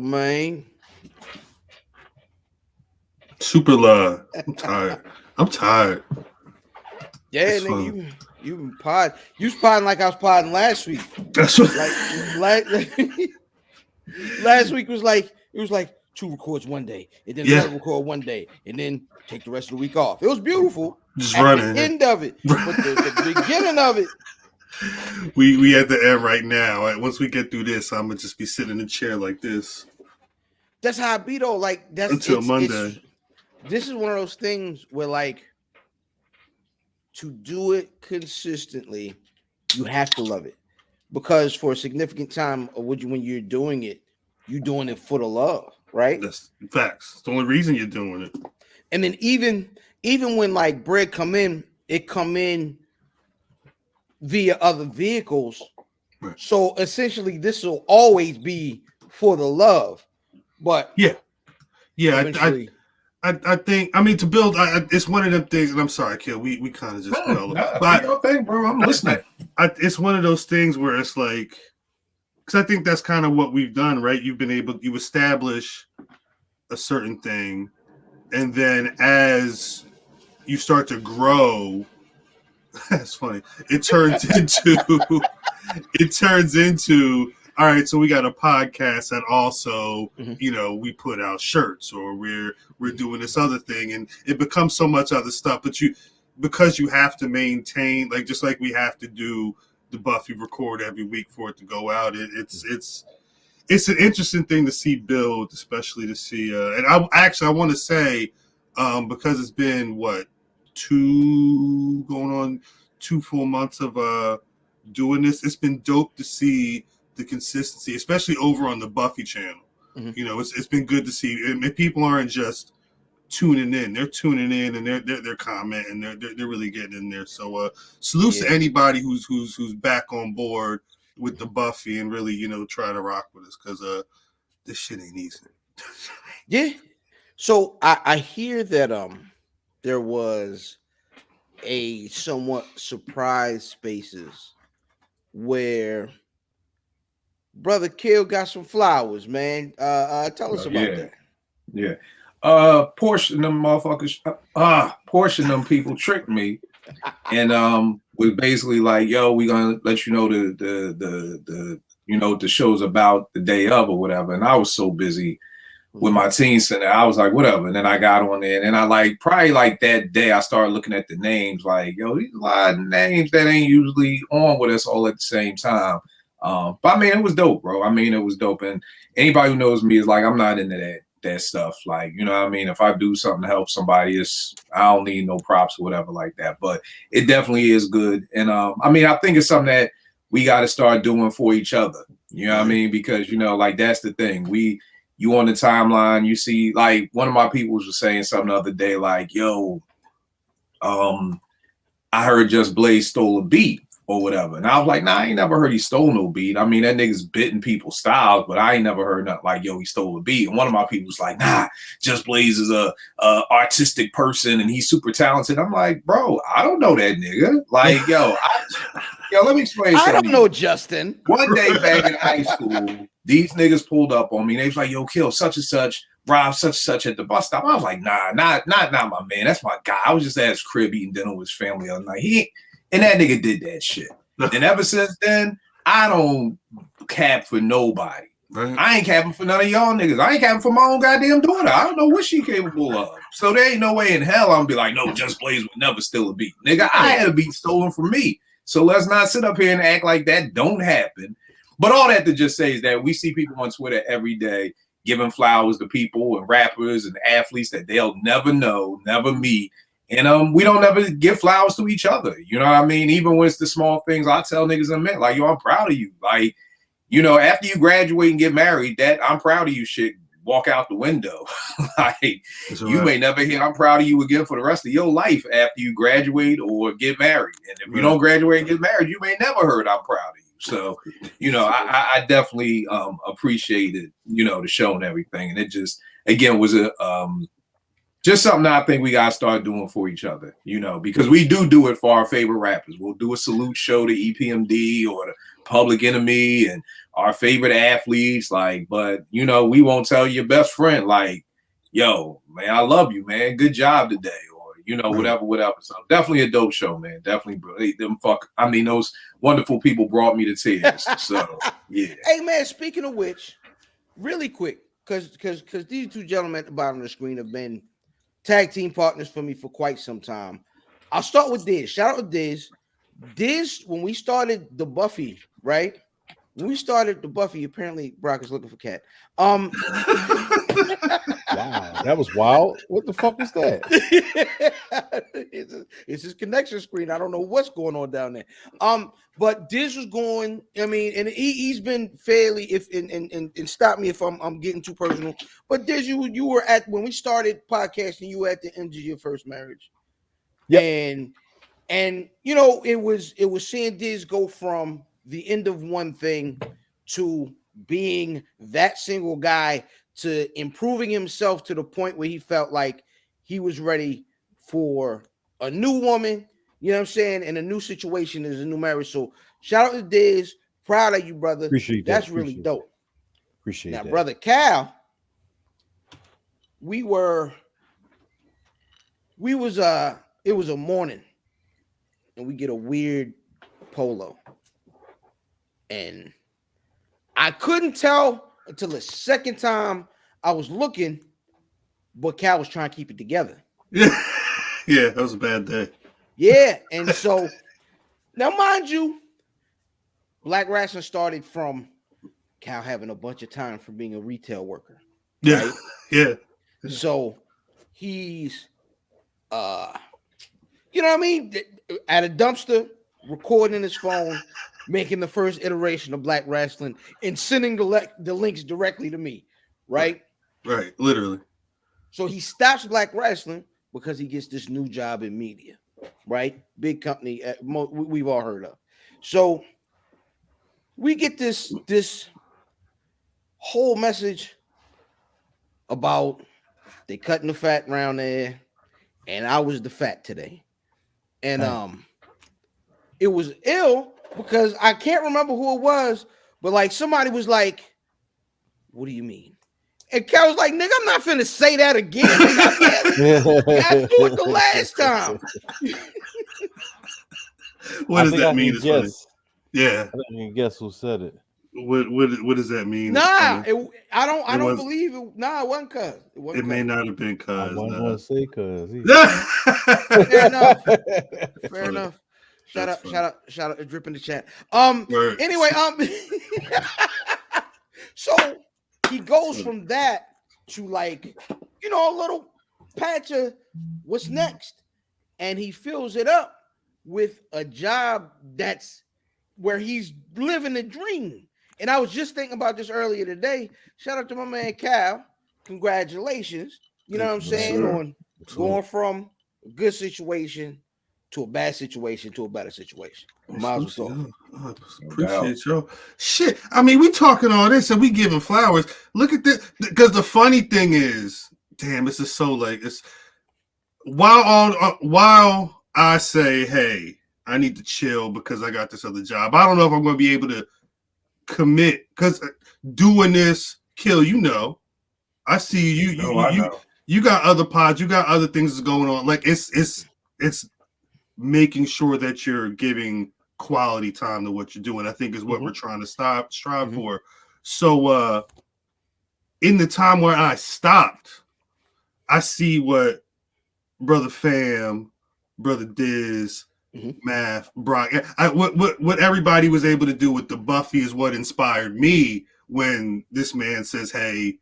Man. Super love. I'm tired. I'm tired. Yeah, It's nigga, fun. you was podding like I was podding last week. That's what. Like last, last week was like it was like two records one day, and then Yeah, another record one day, and then take the rest of the week off. It was beautiful just at the running. end of it, but the beginning of it, We at the end right now. Once we get through this, I'm gonna just be sitting in a chair like this that's how I be though. Like until it's Monday. this is one of those things where like to do it consistently, you have to love it because for a significant time of when you're doing it, you're doing it for the love, right? That's facts. It's the only reason you're doing it. And then even when like bread come in, it come in via other vehicles. Right. So essentially, this will always be for the love, but Yeah, yeah. eventually, I think. I mean, to build. It's one of them things. And I'm sorry, Kill. We kind of just fell. Nah, do But your thing, bro. I'm listening. it's one of those things where it's like, because I think that's kind of what we've done, right? You establish a certain thing, and then as you start to grow, that's funny. It turns into it turns into all right. So we got a podcast that also, Mhm. we put out shirts, or we're doing this other thing, and it becomes so much other stuff. But because you have to maintain, like just like we have to do the Buffy record every week for it to go out. It's an interesting thing to see build, especially to see. And I want to say, because it's been what going on 2 full months of doing this. It's been dope to see the consistency, especially over on the Buffy channel. Mhm. It's been good to see. And people aren't just tuning in; they're tuning in and they're commenting. They're really getting in there. So salute Yeah, to anybody who's back on board with the Buffy and really try to rock with us, because this shit ain't easy. yeah. So I hear that there was a somewhat surprise spaces where brother Kill got some flowers, man. Tell us about Yeah, that. yeah. Portion of them motherfuckers, portion of them people tricked me, and was basically like, "Yo, we gonna let you know the the show's about the day of or whatever." And I was so busy with my teen center, I was like, whatever. And then I got on there, and I like probably like that day, I started looking at the names, like, yo, these a lot of names that ain't usually on with us all at the same time. But I mean, it was dope, bro. I mean, it was dope. And anybody who knows me is like, I'm not into that stuff. Like, you know what I mean? If I do something to help somebody, I don't need no props or whatever like that. But it definitely is good. And I mean, I think it's something that we got to start doing for each other. You know what I mean? Because, like that's the thing. You on the timeline, you see, like one of my people was saying something the other day, like, yo, I heard Just Blaze stole a beat or whatever. And I was like, nah, I ain't never heard he stole no beat. I mean, that nigga's bitten people's styles, but I ain't never heard nothing like, yo, he stole a beat. And one of my people was like, nah, Just Blaze is a artistic person and he's super talented. I'm like, bro, I don't know that nigga. Like, let me explain I something don't to you. know, Justin. One day back in high school, these niggas pulled up on me. They was like, yo, kill such and such, rob such and such at the bus stop. I was like, nah, not my man. That's my guy. I was just at his crib eating dinner with his family the other night. And that nigga did that shit. And ever since then, I don't cap for nobody. Right. I ain't capping for none of y'all niggas. I ain't capping for my own goddamn daughter. I don't know what she capable of. So there ain't no way in hell I'm gonna be like, no, Just Blaze would never steal a beat. Nigga, I had a beat stolen from me. So let's not sit up here and act like that don't happen. But all that to just say is that we see people on Twitter every day giving flowers to people and rappers and athletes that they'll never know, never meet. And we don't ever give flowers to each other. You know what I mean? Even when it's the small things, I tell niggas in a minute, like, yo, I'm proud of you. Like, after you graduate and get married, that I'm proud of you shit walk out the window. Like, you may never hear I'm proud of you again for the rest of your life after you graduate or get married. And if you don't graduate and get married, you may never heard I'm proud of you. So, I definitely appreciated, the show and everything. And it just, again, was Just something I think we gotta start doing for each other, because we do it for our favorite rappers. We'll do a salute show to EPMD or the Public Enemy and our favorite athletes, but we won't tell your best friend, yo, man, I love you, man. Good job today. Or, whatever. So definitely a dope show, man. Definitely those wonderful people brought me to tears. So yeah. Hey man, speaking of which, really quick, because these two gentlemen at the bottom of the screen have been tag team partners for me for quite some time. I'll start with Diz. Shout out to Diz. Diz, when we started the Buffy, right? When we started the Buffy, apparently Brock is looking for Cat. Wow, that was wild. What the fuck was that? It's his connection screen. I don't know what's going on down there. But Diz was going. I mean, and he's been fairly. And stop me if I'm getting too personal. But Diz, you were at when we started podcasting. You were at the end of your first marriage. Yeah. And it was seeing Diz go from the end of one thing to being that single guy to improving himself to the point where he felt like he was ready for a new woman, you know what I'm saying, and a new situation is a new marriage. So shout out to Diz, proud of you, brother. Appreciate that. That's really dope. Appreciate now, that. Brother Cal, it was a morning, and we get a weird polo. And I couldn't tell until the second time I was looking, but Cal was trying to keep it together. Yeah, that was a bad day. Yeah, and so now, mind you, Black Wrestling started from Cal having a bunch of time from being a retail worker. Yeah, right? yeah. So he's, you know what I mean, at a dumpster, recording his phone, making the first iteration of Black Wrestling, and sending the links directly to me, right? Right, literally. So he stops Black Wrestling because he gets this new job in media, right? Big company we've all heard of. So we get this whole message about they cutting the fat around there, and I was the fat today. And it was ill because I can't remember who it was, but like somebody was like, "What do you mean?" And Cal was like, "Nigga, I'm not finna say that again. I do it the last time." What does that mean? Yeah, I don't even guess who said it. What does that mean? Nah, I don't believe it. Nah, it wasn't cuz. It may not have been cuz. I wasn't gonna say cuz. Fair enough. Fair enough. Shout out, drip in the chat. Anyway, so he goes from that to like, a little patch of what's next, and he fills it up with a job that's where he's living the dream. And I was just thinking about this earlier today. Shout out to my man Cal. Congratulations. You know what I'm saying? On going from a good situation to a bad situation to a better situation. Might as well talk. Appreciate y'all. Shit. I mean, we talking all this and we giving flowers. Look at this. Because the funny thing is, damn, this is so like it's while I say, hey, I need to chill because I got this other job. I don't know if I'm going to be able to commit because doing this, Kill, I see you. You got other pods. You got other things that's going on. Like it's making sure that you're giving quality time to what you're doing. I think is what we're trying to strive for. So in the time where I stopped, I see what Brother Fam, Brother Diz, Math, Brock, what everybody was able to do with the Buffy is what inspired me when this man says, hey,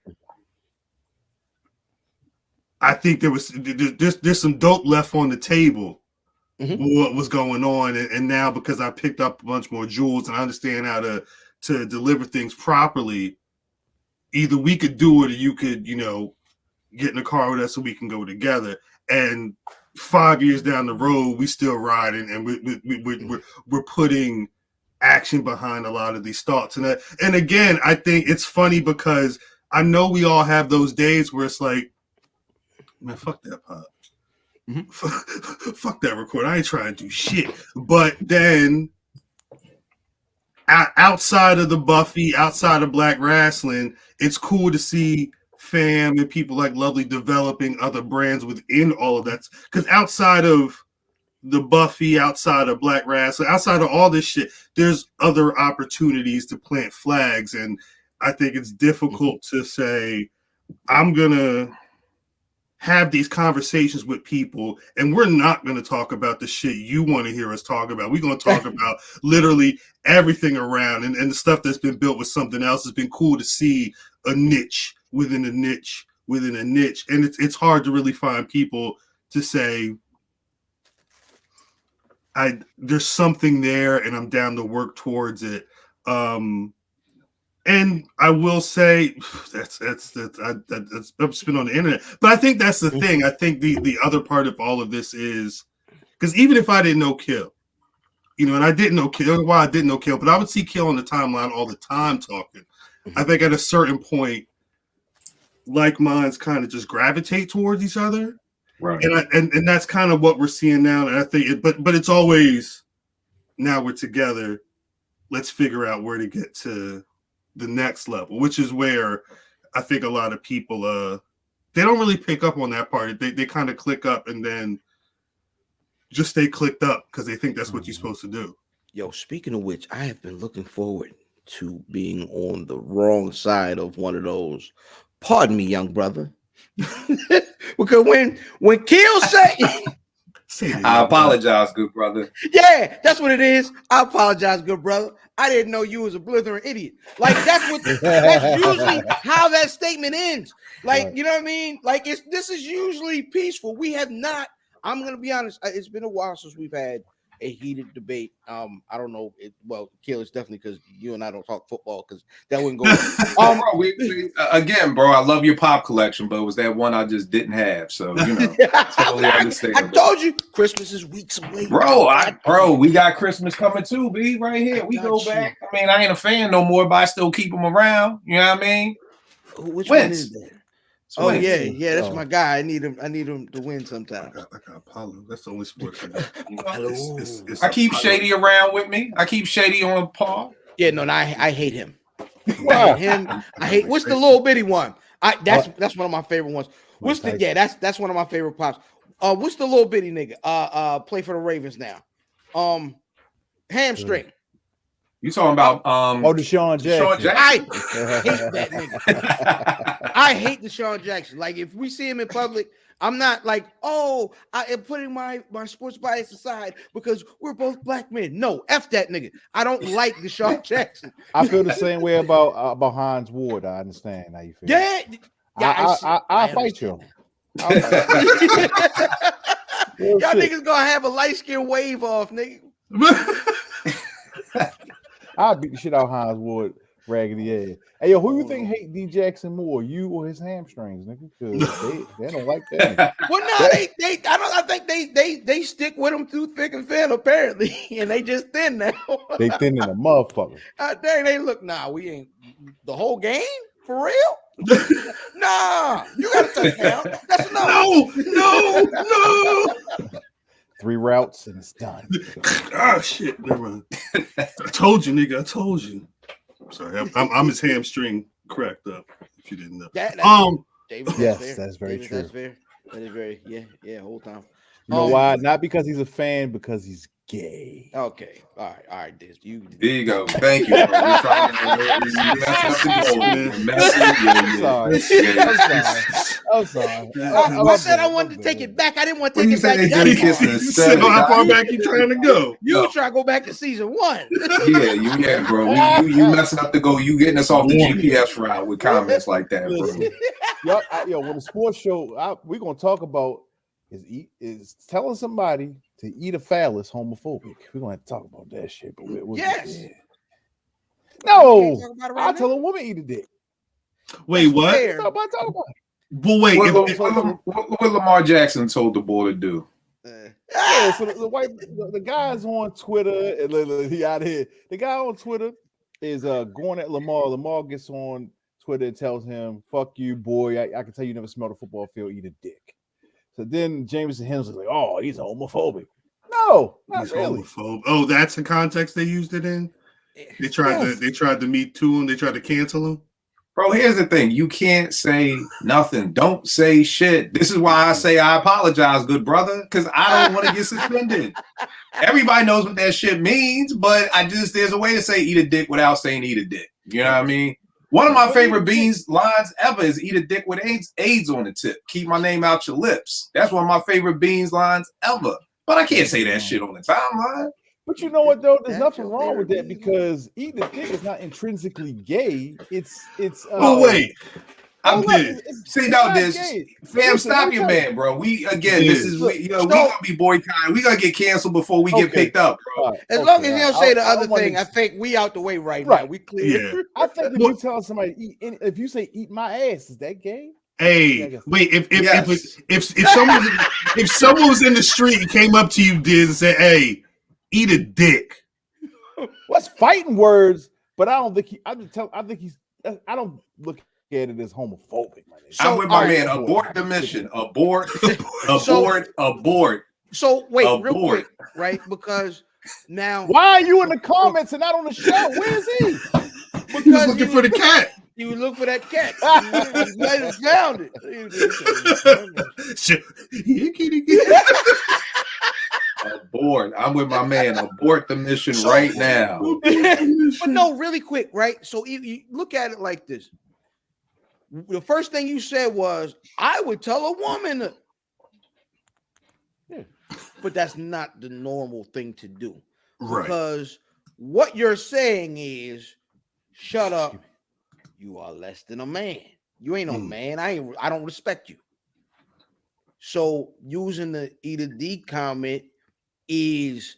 I think there's some dope left on the table. What was going on, and now because I picked up a bunch more jewels and I understand how to deliver things properly, either we could do it or you could, get in the car with us so we can go together. And 5 years down the road, we still riding, and we're putting action behind a lot of these thoughts. And again, I think it's funny because I know we all have those days where it's like, Man, fuck that pop. Mhm. Fuck that record. I ain't trying to do shit. But then outside of the Buffy, outside of Black wrestling, it's cool to see Fam and people like Lovely developing other brands within all of that. Because outside of the Buffy, outside of Black wrestling, outside of all this shit, there's other opportunities to plant flags. And I think it's difficult to say, I'm going to have these conversations with people, and we're not going to talk about the shit you want to hear us talk about. We're going to talk about literally everything around, and the stuff that's been built with something else. Has been cool to see a niche within a niche within a niche, and it's hard to really find people to say, there's something there, and I'm down to work towards it. And I will say that's been on the internet, but I think that's the thing. I think the other part of all of this is because even if I didn't know Kill, and I didn't know Kill, why I didn't know Kill, but I would see Kill on the timeline all the time talking. I think at a certain point, like minds kind of just gravitate towards each other, Right. And that's kind of what we're seeing now. And I think, but it's always now we're together. Let's figure out where to get to the next level, which is where I think a lot of people they don't really pick up on that part. They kind of click up and then just stay clicked up because they think that's what you're supposed to do. Yo, speaking of which, I have been looking forward to being on the wrong side of one of those. Pardon me, young brother. Because when Kill say I apologize, good brother. yeah, that's what it is. I apologize, good brother. I didn't know you was a blithering idiot. Like that's usually how that statement ends. Like, Right. you know what I mean? Like this is usually peaceful. We have not. I'm gonna be honest. It's been a while since we've had a heated debate. I don't know. Kill is definitely because you and I don't talk football because that wouldn't go well. Bro, again, bro, I love your pop collection, but it was that one I just didn't have. So totally understand. I told you, Christmas is weeks away, Bro, we got Christmas coming too, B. Right here, we go back. I mean, I ain't a fan no more, but I still keep them around. You know what I mean? Which one is that? Oh Wins. yeah, that's my guy. I need him to win sometime. I got Apollo. That's the only sport I got. I keep Shady around with me. I keep Shady on par. Yeah, no, I hate him. I hate what's the little bitty one? That's one of my favorite ones. What's the that's one of my favorite pops. What's the little bitty nigga? Play for the Ravens now. Hamstring. You talking about Deshaun Jackson. I hate that nigga. I hate Deshaun Jackson. Like if we see him in public, I'm not like, oh, I am putting my sports bias aside because we're both black men. No, F that nigga. I don't like Deshaun Jackson. I feel the same way about Hines Ward. I understand how you feel. Yeah, I'll fight you. Y'all niggas gonna have a light skin wave off, nigga. I'll beat the shit out of Hines Ward, raggedy ass. Hey, yo, who you think hate D Jackson more, you or his hamstrings, nigga? Because they don't like that. Well, no, I think they stick with him through thick and thin, apparently, and they just thin now. They thin in a motherfucker. Dang, they look. Nah, we ain't the whole game for real. Nah, you got a touchdown. That's enough. No. 3 routes and it's done. Oh shit! Never mind. I told you, nigga. I told you. I'm sorry. I'm his hamstring cracked up. If you didn't know. David, that's very true. That is very whole time. You know why? Not because he's a fan, because he's gay. Okay. All right, Diz. There you go. Thank you. Bro. You're trying I'm sorry. I said I wanted to take it back. I didn't want to take it back. How far back you trying to go? You trying to go back to season 1? Yeah, bro. You messing up the goal. You getting us off the GPS route with comments like that, bro. Yo, when the sports show, we're gonna talk about is telling somebody to eat a phallus homophobic. We're gonna have to talk about that shit. But yes. No, I'll tell a woman eat a dick. Wait, what? Talk about it. But wait, what Lamar Jackson told the boy to do? So the guy's on Twitter, and he out here. The guy on Twitter is going at Lamar. Lamar gets on Twitter and tells him, "Fuck you, boy. I can tell you never smelled a football field. Eat a dick." So then Jameson Hills is like, oh, he's homophobic. No, not He's really. homophobe. Oh, that's the context they used it in. They tried to meet to him. They tried to cancel him. Bro, here's the thing. You can't say nothing. Don't say shit. This is why I say I apologize, good brother, because I don't want to get suspended. Everybody knows what that shit means, but there's a way to say eat a dick without saying eat a dick. You know what I mean? One of my favorite Beans lines ever is eat a dick with AIDS on the tip. Keep my name out your lips. That's one of my favorite Beans lines ever. But I can't say that shit on the timeline. But you know what though? There's nothing wrong with that because eating a dick is not intrinsically gay. It's wait. I'm dead. See, no, this fam, stop your man, bro. We gonna be boycotted. We gonna get canceled before we get picked up, bro. As long as you don't say the other thing, I think we out the way right now. We clear. Yeah. I think if you tell somebody if you say eat my ass, is that gay? Hey, wait, if someone was in the street and came up to you, Diz, and said, "Hey, eat a dick." What's fighting words? But I don't think I don't look at it as homophobic, man. I'm with my man. Abort the mission. Abort. Abort. So wait, real quick, right? Because now, why are you in the comments and not on the show? Where is he? Because he was looking for the cat. You look for that cat. You might have found it. Abort. I'm with my man. Abort the mission right now. But no, really quick, right? So you look at it like this. The first thing you said was, I would tell a woman. But that's not the normal thing to do. Right. Because what you're saying is, shut up. You are less than a man. You ain't no man. I don't respect you. So using the eat a D comment is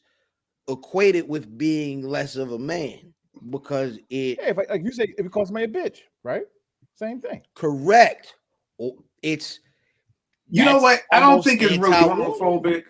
equated with being less of a man because if you say if it calls me a bitch, right? Same thing. Correct. It's you know what? I don't think it's really homophobic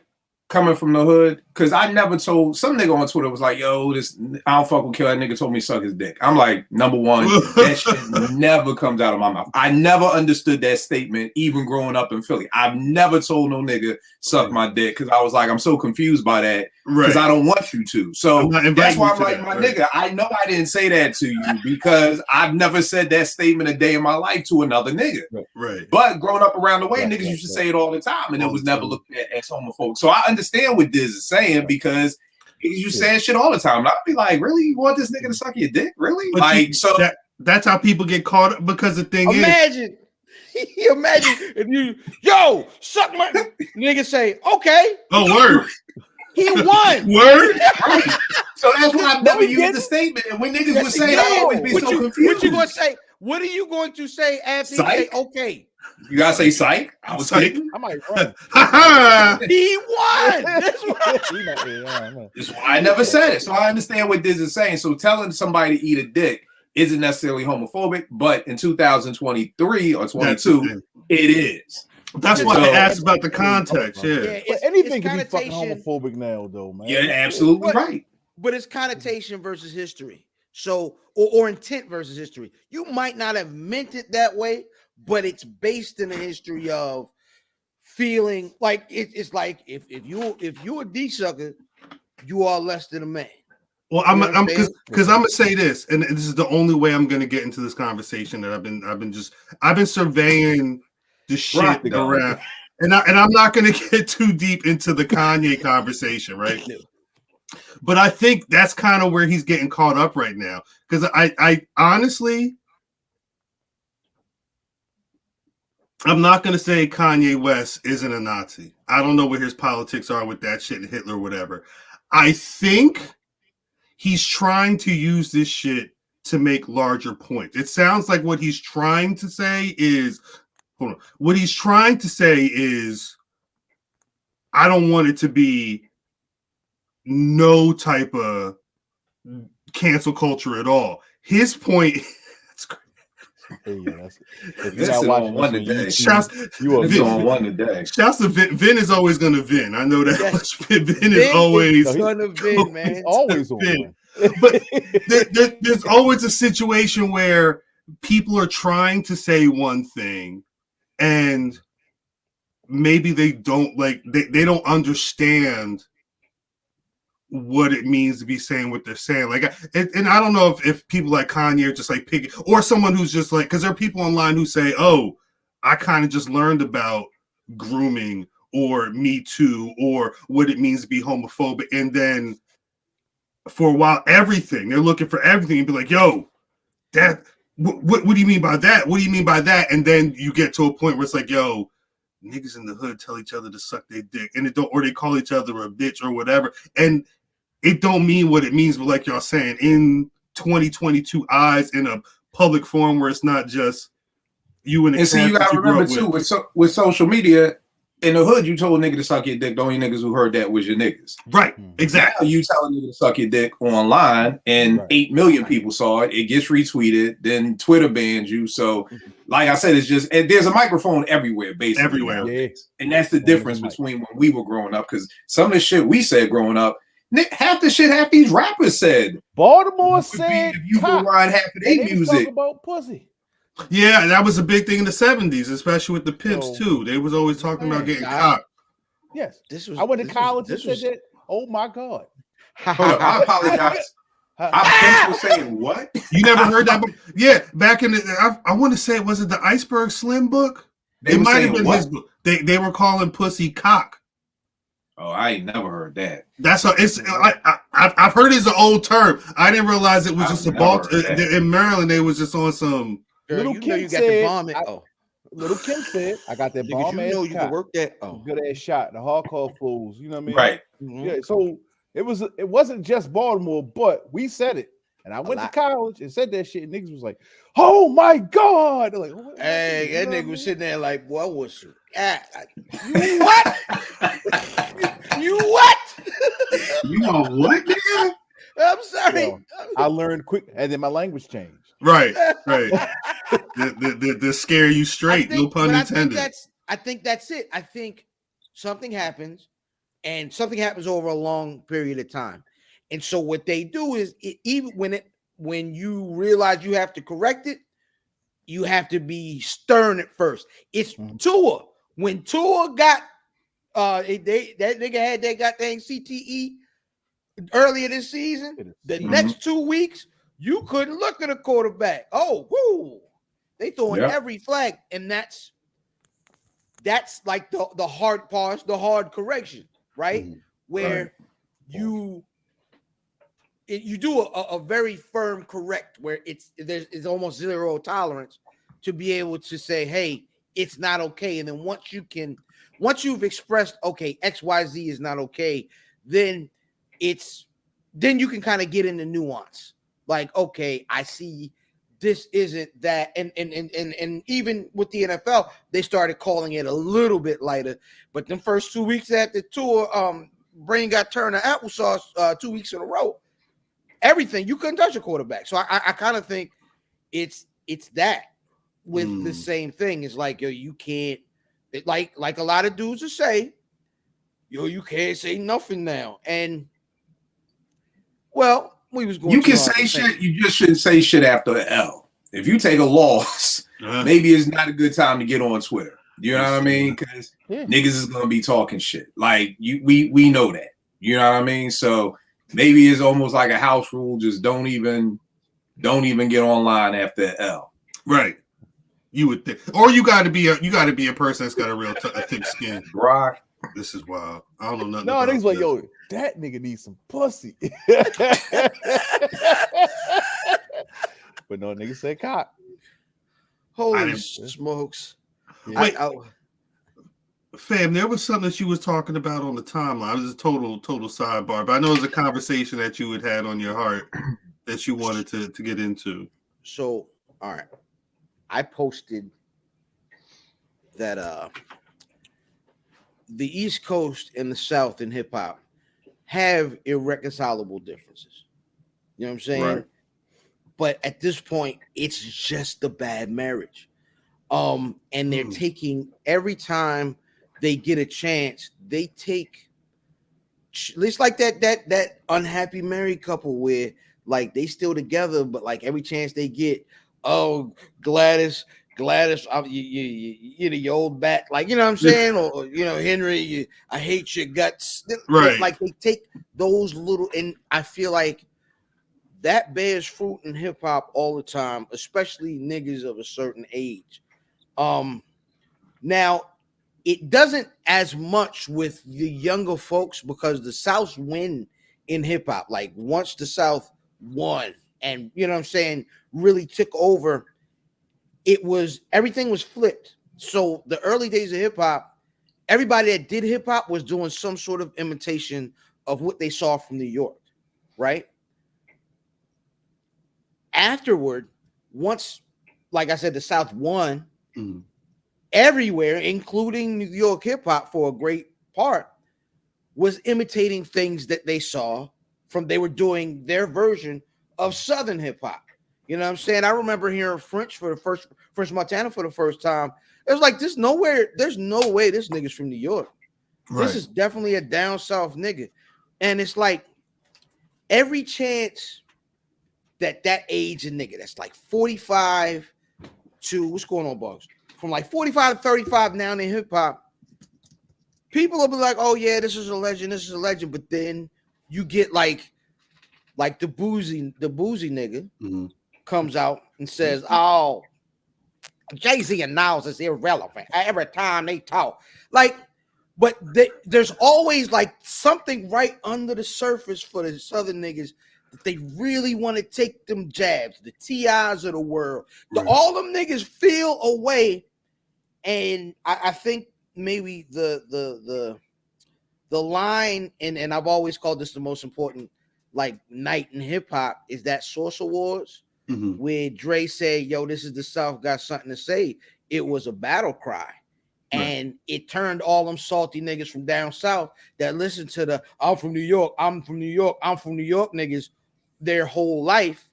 coming from the hood because I never told some nigga on Twitter was like, yo, this I don't fuck with kill that nigga told me to suck his dick. I'm like, number one, that shit never comes out of my mouth. I never understood that statement even growing up in Philly. I've never told no nigga suck my dick because I was like, I'm so confused by that because I don't want you to. So that's why I'm like, my nigga, I know I didn't say that to you because I've never said that statement a day in my life to another nigga. Right. But growing up around the way, niggas used to say it all the time and it was never looked at as homophobic. So I understand what Diz is saying because you saying shit all the time. And I'd be like, really? You want this nigga to suck your dick? Really? But like, so that's how people get caught up because the thing imagine if you suck my nigga say, okay. Oh, word. He won. Word. Right. So that's why I've never used the statement. And when niggas would say it, I always be so confused. What you gonna say? What are you going to say after you say okay? You gotta say psych. I was kidding. I might run. He won. That's why I never said it. So I understand what Diz is saying. So telling somebody to eat a dick isn't necessarily homophobic, but in 2023 or 22, it is. That's why I asked about the context. Yeah. But anything can be fucking homophobic now, though, man. Yeah, absolutely right. But it's connotation versus history. So, or intent versus history. You might not have meant it that way, but it's based in the history of feeling like it's like if you're a D sucker, you are less than a man. Well, I'm gonna say this, and this is the only way I'm gonna get into this conversation that I've been surveying the shit around, and I'm not gonna get too deep into the Kanye conversation, right? But I think that's kind of where he's getting caught up right now, because I honestly, I'm not gonna say Kanye West isn't a Nazi. I don't know where his politics are with that shit, Hitler, whatever. I think he's trying to use this shit to make larger points. It sounds like what he's trying to say is, I don't want it to be no type of cancel culture at all. His point. Shouts to Vin is always going to Vin. I know that much. Vin is always going to Vin, man. He's always on Vin. But there's always a situation where people are trying to say one thing and maybe they don't like they don't understand what it means to be saying what they're saying. Like, and I don't know if people like Kanye are just like picking, or someone who's just like, because there are people online who say, "Oh, I kind of just learned about grooming or Me Too or what it means to be homophobic," and then for a while, they're looking for everything and be like, "Yo, that what do you mean by that? What do you mean by that?" And then you get to a point where it's like, "Yo, niggas in the hood tell each other to suck their dick," and it don't, or they call each other a bitch or whatever, and it don't mean what it means. But like y'all saying, in 2022 eyes, in a public forum where it's not just you and see, you gotta remember too with social media. In the hood, you told a nigga to suck your dick. The only niggas who heard that was your niggas. Right, exactly. Now you tell a nigga to suck your dick online, and 8 million people saw it. It gets retweeted. Then Twitter bans you. So, like I said, it's just there's a microphone everywhere, basically. Everywhere. Yeah. And that's the difference between when we were growing up. Because some of the shit we said growing up, half the shit half these rappers said. Baltimore said if you go around half of their music about pussy. Yeah, that was a big thing in the 70s, especially with the pimps too. They was always talking about getting cocked. Yes, I went to college and said that. Oh my God! Hold up, I apologize. Our pimps were saying what? You never heard that book? Yeah, back in the, I want to say, was it the Iceberg Slim book? It might have been his book. They were calling pussy cock. Oh, I ain't never heard that. That's a, it's. I've heard it's an old term. I didn't realize it was just a ball. In Maryland, they was just on some. Little Kim said, Little Kim said, "I got that bomb ass you can work that. Good ass shot. The hardcore fools. You know what I mean? Right. Mm-hmm. Yeah. So it wasn't just Baltimore, but we said it. And I went to college and said that shit. And niggas was like, "Oh my God!" They're like, "Hey, that nigga was sitting there like, what was it? You what? You what? You know what, nigga? I'm sorry. Well, I learned quick, and then my language changed. Right. The scare you straight. No pun intended. I think that's it. I think something happens, and something happens over a long period of time. And so what they do is, even when you realize you have to correct it, you have to be stern at first. It's Tua. When Tua got that nigga had that goddamn CTE earlier this season, the next 2 weeks, you couldn't look at a quarterback. Oh, whoo! They throwing every flag, and that's like the hard part, the hard correction, right? Where you do a very firm correct, where it's almost zero tolerance to be able to say, hey, it's not okay. And then once you've expressed, okay, XYZ is not okay, then you can kind of get into nuance. Like, okay, I see this isn't that. And even with the NFL, they started calling it a little bit lighter. But the first 2 weeks after tour, brain got turned to applesauce 2 weeks in a row. Everything, you couldn't touch a quarterback. So I kind of think it's that with the same thing. It's like, yo, you can't, like a lot of dudes will say, yo, you can't say nothing now. And well, we was going. You can say shit. You just shouldn't say shit after an L. If you take a loss, maybe it's not a good time to get on Twitter. You know what I mean? Because niggas is gonna be talking shit. Like we know that. You know what I mean? So maybe it's almost like a house rule. Just don't even get online after an L. Right. You would think, or you got to be a person that's got a real thick skin. Rock. This is wild. I don't know nothing. No, niggas like, yo, that nigga needs some pussy. But no, nigga said cock. Holy smokes! Wait, fam, there was something that you was talking about on the timeline. It was a total sidebar, but I know it was a conversation that you had on your heart that you wanted to get into. So, all right, I posted that the East Coast and the South in hip hop have irreconcilable differences. You know what I'm saying? Right. But at this point, it's just a bad marriage. And they're taking, every time they get a chance, they take, it's like that unhappy married couple where like they still together, but like every chance they get, oh, Gladys, Gladys, you know, your old bat, like, you know what I'm saying? Or you know, Henry, I hate your guts. Right. Like they take those little, and I feel like that bears fruit in hip hop all the time, especially niggas of a certain age. Now it doesn't as much with the younger folks because the South's win in hip hop. Like once the South won and you know what I'm saying, really took over, it was everything was flipped. So the early days of hip hop, everybody that did hip hop was doing some sort of imitation of what they saw from New York, right? Afterward, once, like I said, the South won, everywhere, including New York hip hop for a great part, was imitating things that they saw from, they were doing their version of Southern hip hop. You know what I'm saying? I remember hearing French Montana for the first time. It was like, there's no way this nigga's from New York. Right. This is definitely a down south nigga. And it's like every chance that age of nigga that's like 45 to, what's going on, Bugs? From like 45 to 35 now in hip hop, people will be like, oh yeah, this is a legend. But then you get like the boozy nigga comes out and says, oh, Jay-Z and Nas is irrelevant every time they talk. Like, but there's always like something right under the surface for the Southern niggas that they really want to take them jabs, the TIs of the world. Right. All them niggas feel away. And I think maybe the line, and I've always called this the most important like night in hip hop, is that Source Awards, where Dre said, yo, this is the South, got something to say. It was a battle cry. And it turned all them salty niggas from down south that listen to the I'm from New York niggas their whole life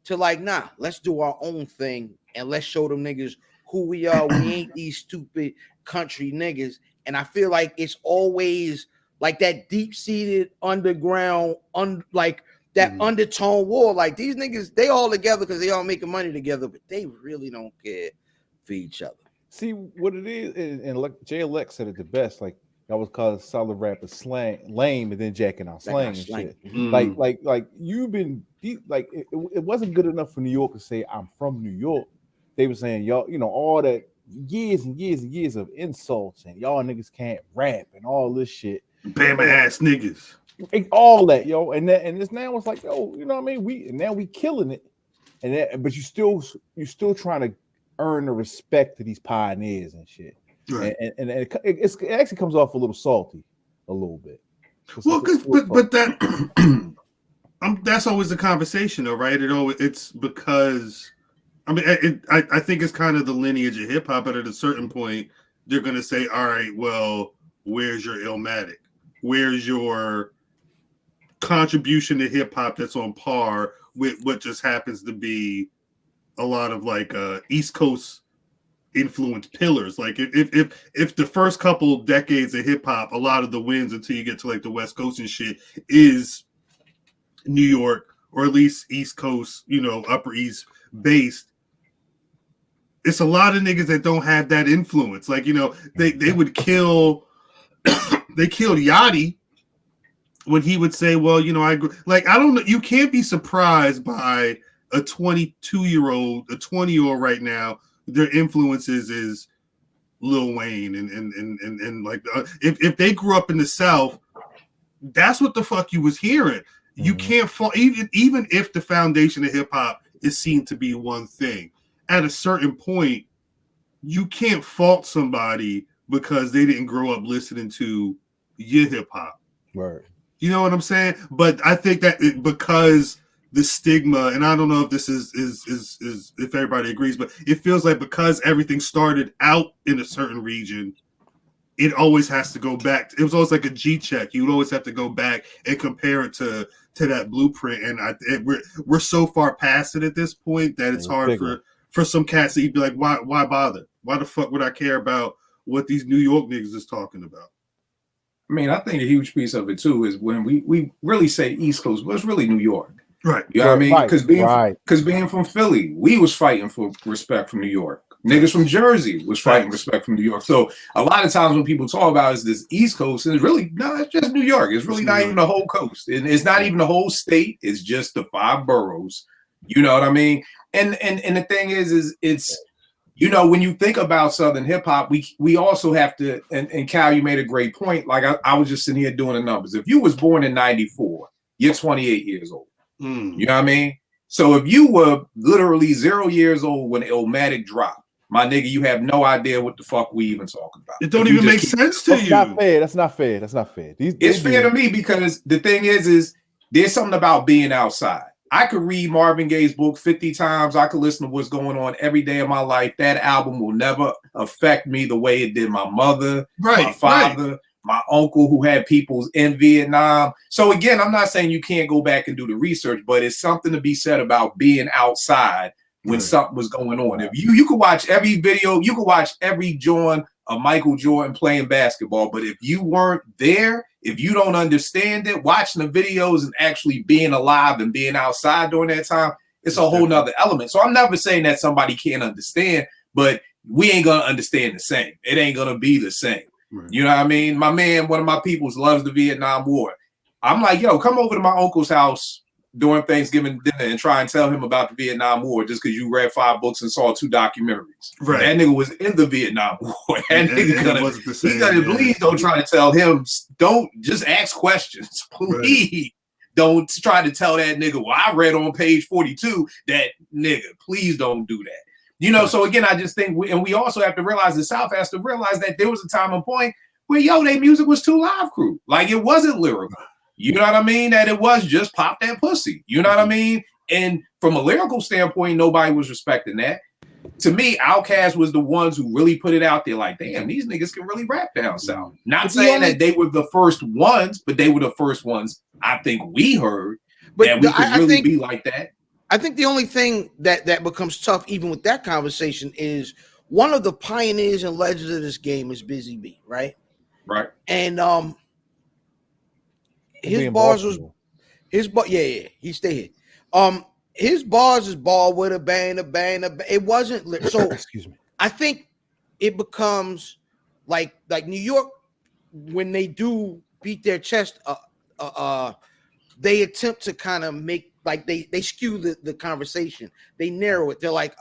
to like, nah, let's do our own thing and let's show them niggas who we are. We ain't these stupid country niggas. And I feel like it's always like that deep-seated underground, like that undertone war. Like these niggas, they all together because they all making money together, but they really don't care for each other. See what it is, and like JLX said it the best. Like y'all was calling solid rappers slang lame, and then jacking out slang and shit. Like you've been like it wasn't good enough for New York to say I'm from New York. They were saying y'all, you know, all that years and years and years of insults and y'all niggas can't rap and all this shit. Bama ass niggas. All that, yo, and this now it's like, yo, you know what I mean? Now we killing it, but you still trying to earn the respect to these pioneers and shit. Right. And it actually comes off a little salty, a little bit. Well, but that that's always the conversation, though, right? It's because I mean, I think it's kind of the lineage of hip hop, but at a certain point, they're gonna say, all right, well, where's your Illmatic? Where's your contribution to hip hop that's on par with what just happens to be a lot of like East Coast influenced pillars? Like if the first couple decades of hip hop, a lot of the wins until you get to like the West Coast and shit is New York or at least East Coast, you know, Upper East based. It's a lot of niggas that don't have that influence. Like, you know, they would kill they killed Yachty when he would say, well, you know, I don't know, you can't be surprised by a 22-year-old, a 20-year-old right now, their influences is Lil Wayne and like if they grew up in the South, that's what the fuck you was hearing. You can't fall even if the foundation of hip hop is seen to be one thing. At a certain point, you can't fault somebody because they didn't grow up listening to your hip hop. Right. You know what I'm saying? But I think that because the stigma, and I don't know if this is if everybody agrees, but it feels like because everything started out in a certain region, it always has to go back. It was always like a G check. You would always have to go back and compare it to that blueprint. And we're so far past it at this point that it's hard for some cats to be like, why bother? Why the fuck would I care about what these New York niggas is talking about? I mean, I think a huge piece of it too is when we really say East Coast, but it's really New York. Right. You know what I mean? Right, Because being from Philly, we was fighting for respect from New York. Niggas from Jersey was fighting respect from New York. So a lot of times when people talk about is this East Coast, and it's really no, it's just New York. It's really not even the whole coast. And it's not even the whole state. It's just the 5 boroughs. You know what I mean? And the thing is it's, you know, when you think about Southern hip hop, we also have to, and Cal, you made a great point. Like I was just sitting here doing the numbers. If you was born in 94, you're 28 years old. You know what I mean? So if you were literally 0 years old when Illmatic dropped, my nigga, you have no idea what the fuck we even talking about. It don't even make sense to you. That's not fair. It's fair to me because the thing is there's something about being outside. I could read Marvin Gaye's book 50 times. I could listen to what's going on every day of my life. That album will never affect me the way it did my mother, my father, my uncle who had people in Vietnam. So again, I'm not saying you can't go back and do the research, but it's something to be said about being outside when something was going on. If you could watch every video, you could watch every joint of Michael Jordan playing basketball, but if you weren't there, if you don't understand it, watching the videos and actually being alive and being outside during that time, it's a whole nother element. So I'm never saying that somebody can't understand, but we ain't gonna understand the same. It ain't gonna be the same. You know what I mean? My man, one of my peoples loves the Vietnam War. I'm like, yo, come over to my uncle's house during Thanksgiving dinner and try and tell him about the Vietnam War just because you read 5 books and saw 2 documentaries. That nigga was in the Vietnam War. That nigga please don't try to tell him, don't just ask questions. Please don't try to tell that nigga, well, I read on page 42 that nigga, please don't do that. You know, so again, I just think, we also have to realize, the South has to realize that there was a time and point where, their music was too live crew. Like, it wasn't lyrical. You know what I mean? That it was just pop that pussy. You know what I mean? And from a lyrical standpoint, nobody was respecting that. To me, Outkast was the ones who really put it out there like, damn, these niggas can really rap down south. Not saying that they were the first ones, but they were the first ones I think we heard that we could really be like that. I think the only thing that becomes tough, even with that conversation, is one of the pioneers and legends of this game is Busy B, right? Right. And his bars was he stayed here. His bars is ball with a bang, it wasn't so. Excuse me. I think it becomes like New York when they do beat their chest. They attempt to kind of make like they skew the conversation. They narrow it. They're like,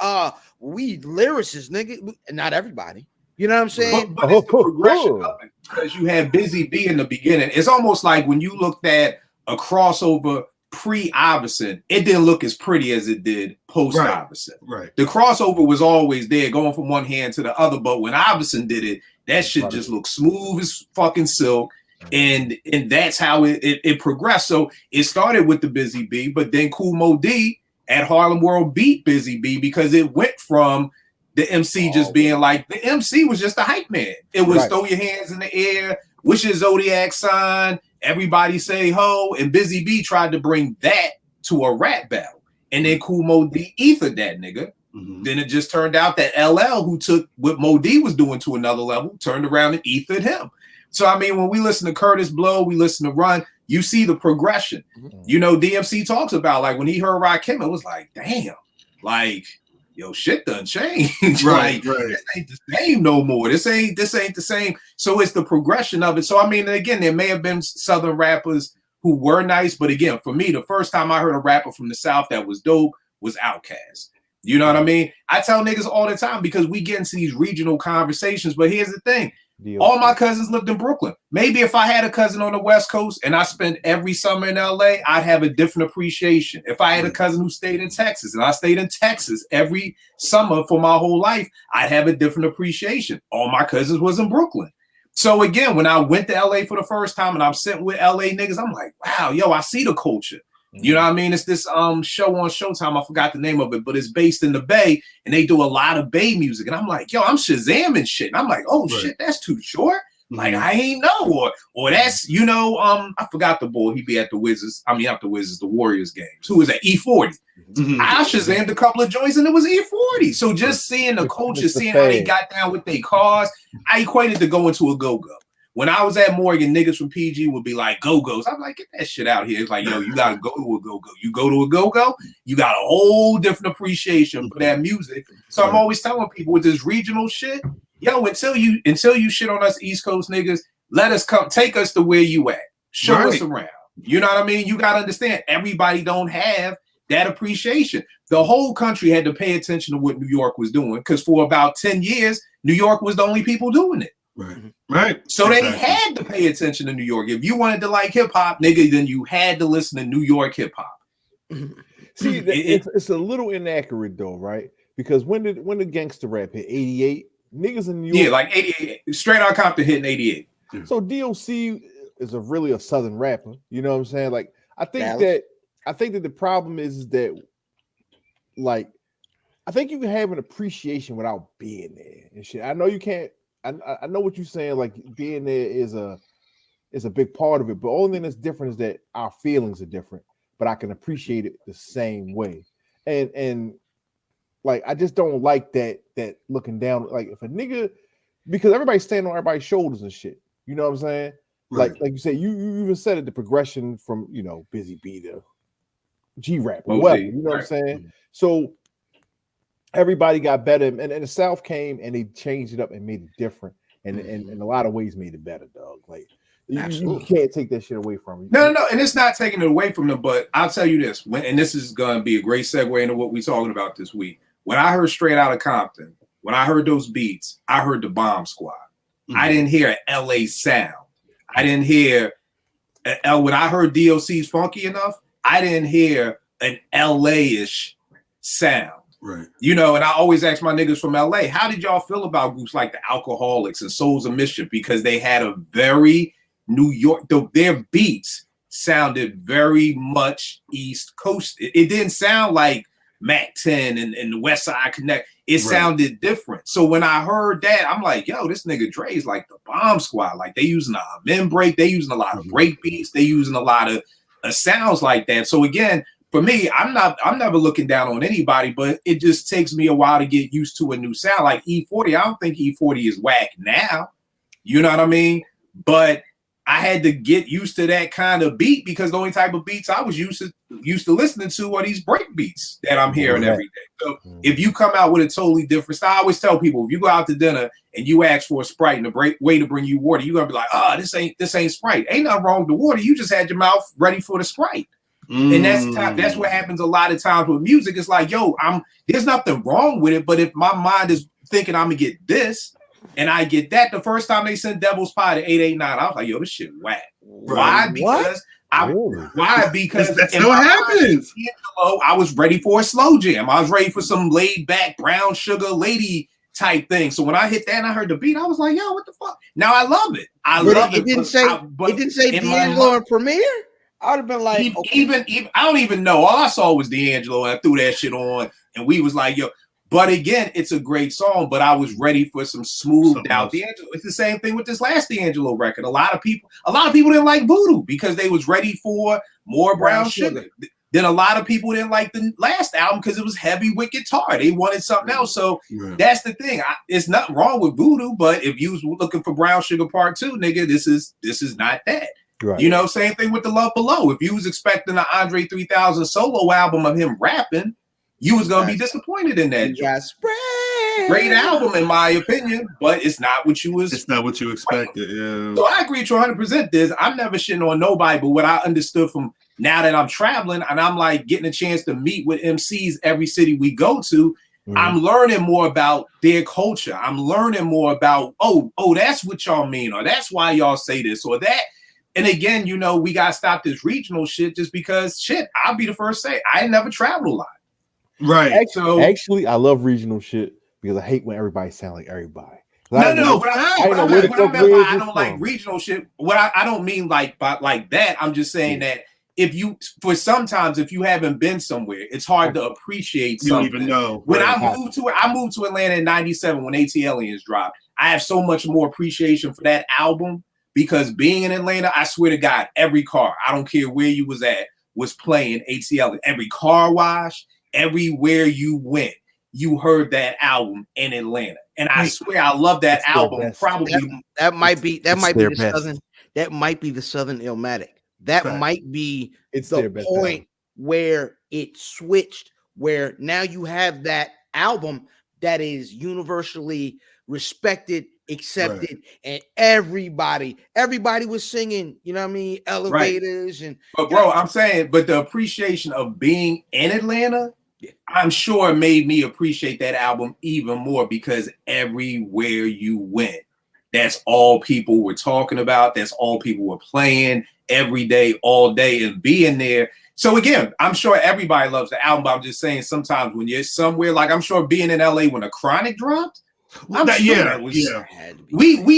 we lyricists, nigga, not everybody. You know what I'm saying? But it's the progression of it, because you had Busy B in the beginning. It's almost like when you looked at a crossover pre-Iverson, it didn't look as pretty as it did post-Iverson. Right. The crossover was always there, going from one hand to the other. But when Iverson did it, that shit just looked smooth as fucking silk. And that's how it progressed. So it started with the Busy B, but then Kool Moe Dee at Harlem World beat Busy B because it went from the MC just being like, the MC was just a hype man. It was throw your hands in the air, wish your zodiac sign, everybody say ho, and Busy B tried to bring that to a rap battle. And then Kool Moe Dee ethered that nigga. Then it just turned out that LL, who took what Moe Dee was doing to another level, turned around and ethered him. So, I mean, when we listen to Curtis Blow, we listen to Run, you see the progression. You know, DMC talks about, like, when he heard Rakim, it was like, damn, like, yo, shit done changed. Like, this ain't the same no more. This ain't the same. So it's the progression of it. So, I mean, again, there may have been Southern rappers who were nice, but again, for me, the first time I heard a rapper from the South that was dope was Outkast. You know what I mean? I tell niggas all the time because we get into these regional conversations, but here's the thing. All my cousins lived in Brooklyn. Maybe if I had a cousin on the West Coast and I spent every summer in LA, I'd have a different appreciation. If I had a cousin who stayed in Texas and I stayed in Texas every summer for my whole life, I'd have a different appreciation. All my cousins was in Brooklyn. So again, when I went to LA for the first time and I'm sitting with LA niggas, I'm like, wow, yo, I see the culture. You know what I mean? It's this show on Showtime. I forgot the name of it, but it's based in the Bay, and they do a lot of Bay music. And I'm like, yo, I'm Shazamming shit. And I'm like, oh shit, that's too short. Like, I ain't know. Or that's, you know, I forgot the boy. He be at the Wizards. I mean, not the Wizards, the Warriors games. Who was at E40? I Shazammed a couple of joints, and it was E40. So just seeing the culture, seeing how they got down with their cars, I equated to going to a go-go. When I was at Morgan, niggas from PG would be like go-go's. I'm like, get that shit out here. It's like, yo, you gotta go to a go-go. You go to a go-go, you got a whole different appreciation for that music. So I'm always telling people with this regional shit, yo, until you shit on us East Coast niggas, let us take us to where you at. Show us around. You know what I mean? You gotta understand, everybody don't have that appreciation. The whole country had to pay attention to what New York was doing, because for about 10 years, New York was the only people doing it. Right. So they had to pay attention to New York. If you wanted to like hip hop, nigga, then you had to listen to New York hip hop. See, it's a little inaccurate though, right? Because when the gangster rap hit 88, niggas in New York, Yeah, like 88, Straight Outta Compton hitting 88. So DOC is really a Southern rapper. You know what I'm saying? Like, I think that the problem is that, like, I think you can have an appreciation without being there and shit. I know you can't. I know what you're saying. Like, being there is a big part of it, but only thing that's different is that our feelings are different. But I can appreciate it the same way. And like, I just don't like that looking down. Like, if a nigga, because everybody's standing on everybody's shoulders and shit. You know what I'm saying? Right. Like you said, you even said it, the progression from, you know, Busy B to G-Rap or whatever. You know what I'm saying? So everybody got better, and the South came and they changed it up and made it different, and in a lot of ways made it better, dog. Like, you can't take that shit away from you. No, and it's not taking it away from them, but I'll tell you this, and this is going to be a great segue into what we're talking about this week. When I heard Straight Outta Compton, when I heard those beats, I heard the Bomb Squad. I didn't hear an LA sound. I didn't hear, when I heard DOC's Funky Enough, I didn't hear an LA-ish sound. Right. You know, and I always ask my niggas from LA, how did y'all feel about groups like the Alcoholics and Souls of Mischief? Because they had a very New York, their beats sounded very much East Coast. It didn't sound like Mac 10 and the West Side Connect. It sounded different. So when I heard that, I'm like, yo, this nigga Dre is like the Bomb Squad. Like, they using a men break, they using a lot of break beats, they using a lot of sounds like that. So again, for me, I'm never looking down on anybody, but it just takes me a while to get used to a new sound. Like E40, I don't think E40 is whack now. You know what I mean? But I had to get used to that kind of beat, because the only type of beats I was used to listening to are these break beats that I'm hearing every day. So if you come out with a totally different style, I always tell people, if you go out to dinner and you ask for a Sprite and a way to bring you water, you're gonna be like, oh, this ain't Sprite. Ain't nothing wrong with the water. You just had your mouth ready for the Sprite. And that's what happens a lot of times with music. It's like, yo, there's nothing wrong with it, but if my mind is thinking I'm gonna get this and I get that, the first time they sent Devil's Pie to 889, I was like, yo, this shit whack. Why? Because Because that's what happens. I was ready for a slow jam. I was ready for some laid back brown sugar lady type thing. So when I hit that and I heard the beat, I was like, yo, what the fuck? Now I love it. It didn't say D'Angelo and Premier? I would have been like, even I don't even know. All I saw was D'Angelo, and I threw that shit on, and we was like, yo. But again, it's a great song, but I was ready for some smoothed out D'Angelo. It's the same thing with this last D'Angelo record. A lot of people didn't like Voodoo because they was ready for more brown sugar. Then a lot of people didn't like the last album because it was heavy with guitar. They wanted something else. So that's the thing. It's nothing wrong with Voodoo, but if you was looking for Brown Sugar Part 2, nigga, this is not that. Right. You know, same thing with The Love Below. If you was expecting an Andre 3000 solo album of him rapping, you was gonna be disappointed in that. Great album, in my opinion, but it's not what you was. It's not what you expected. Yeah. So I agree with you 100%. This I'm never shitting on nobody, but what I understood from now that I'm traveling and I'm like getting a chance to meet with MCs every city we go to, I'm learning more about their culture. I'm learning more about oh, that's what y'all mean, or that's why y'all say this or that. And again, you know, we gotta stop this regional shit just because shit. I'll be the first to say I ain't never traveled a lot. Right. Actually, I love regional shit because I hate when everybody sound like everybody. I don't like regional shit. I don't mean like that. I'm just saying that if you haven't been somewhere, it's hard to appreciate something. You don't even know. When I moved to Atlanta in '97 when AT Aliens dropped. I have so much more appreciation for that album because being in Atlanta, I swear to God, every car, I don't care where you was at, was playing AT Aliens. Every car wash, everywhere you went, you heard that album in Atlanta. And I swear I love that album. Probably that might be the best. Southern. That might be the Southern Illmatic. That Fact. might be It's the their best point album. where it switched, where now you have that album that is universally respected, accepted, and everybody was singing, you know what I mean? Elevators and But bro, I'm saying, but the appreciation of being in Atlanta, I'm sure it made me appreciate that album even more because everywhere you went, that's all people were talking about. That's all people were playing every day, all day, and being there. So again, I'm sure everybody loves the album, but I'm just saying sometimes when you're somewhere, like I'm sure being in LA when the Chronic dropped, we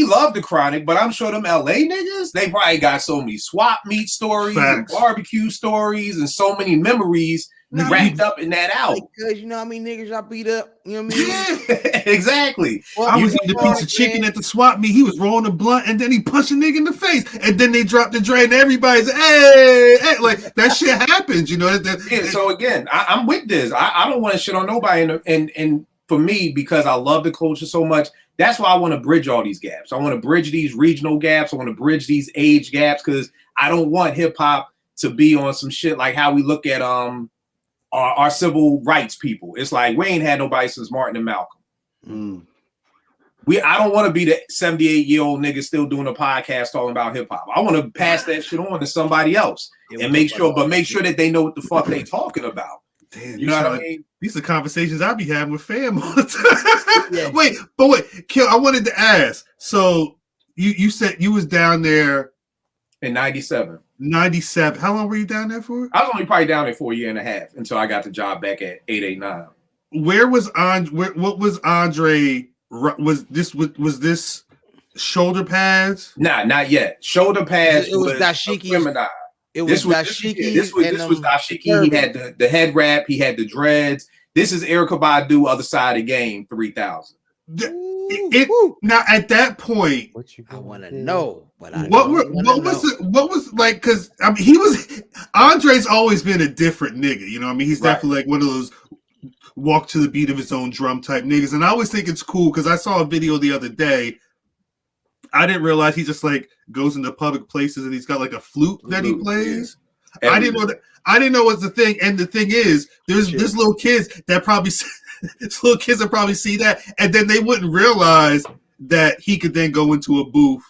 love the Chronic, but I'm sure them LA niggas, they probably got so many swap meet stories and barbecue stories and so many memories wrapped up in that album. Because you know how many niggas I beat up, you know what I mean? Yeah, exactly. Well, I was eating a piece of chicken at the swap meet. He was rolling a blunt and then he punched a nigga in the face. And then they dropped the drain and everybody's hey, like that shit happens, you know. So again, I'm with this. I don't want to shit on nobody and for me, because I love the culture so much, that's why I want to bridge all these gaps. I want to bridge these regional gaps. I want to bridge these age gaps because I don't want hip hop to be on some shit like how we look at our civil rights people. It's like we ain't had nobody since Martin and Malcolm. I don't want to be the 78-year-old nigga still doing a podcast talking about hip hop. I want to pass that shit on to somebody else and make sure that they know what the fuck they talking about. Damn, you know what I mean? These are conversations I be having with fam all the time. Yeah. Wait, Kill, I wanted to ask. So you said you was down there in 97. 97. How long were you down there for? I was only probably down there for a year and a half until I got the job back at 889. Where was Andre? What was Andre? Was this shoulder pads? Nah, not yet. Shoulder pads. It was dashiki. This was dashiki. He had the head wrap. He had the dreads. This is Erykah Badu, Other Side of the Game, 3000. Now at that point, I want to know, but what was like? Because I mean, Andre's always been a different nigga. You know, what I mean, he's definitely like one of those walk to the beat of his own drum type niggas. And I always think it's cool because I saw a video the other day. I didn't realize he just like goes into public places and he's got like a flute that he plays. Yeah. I didn't know that. I didn't know what's the thing. And the thing is, there's little kids that probably see that, and then they wouldn't realize that he could then go into a booth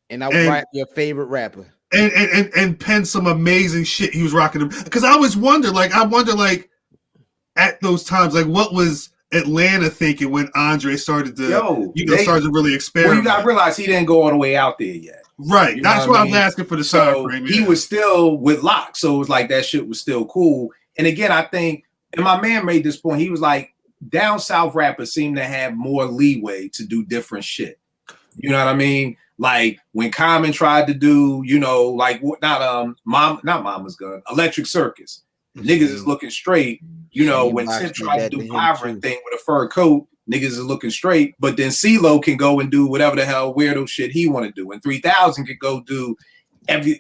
and write your favorite rapper and pen some amazing shit he was rocking them. Because I always wonder, like at those times, like what was Atlanta thinking when Andre started to, started to really experiment? Well, you gotta realize he didn't go all the way out there yet. Right. That's why I'm asking for the time frame. He was still with Locke, so it was like that shit was still cool. And again, I think, and my man made this point, he was like, down south rappers seem to have more leeway to do different shit. You know what I mean? Like when Common tried to do, not Mama's Gun, Electric Circus. Niggas is looking straight. You know, when Tip tried to do Ivory thing with a fur coat, niggas is looking straight. But then CeeLo can go and do whatever the hell weirdo shit he want to do. And 3000 could go do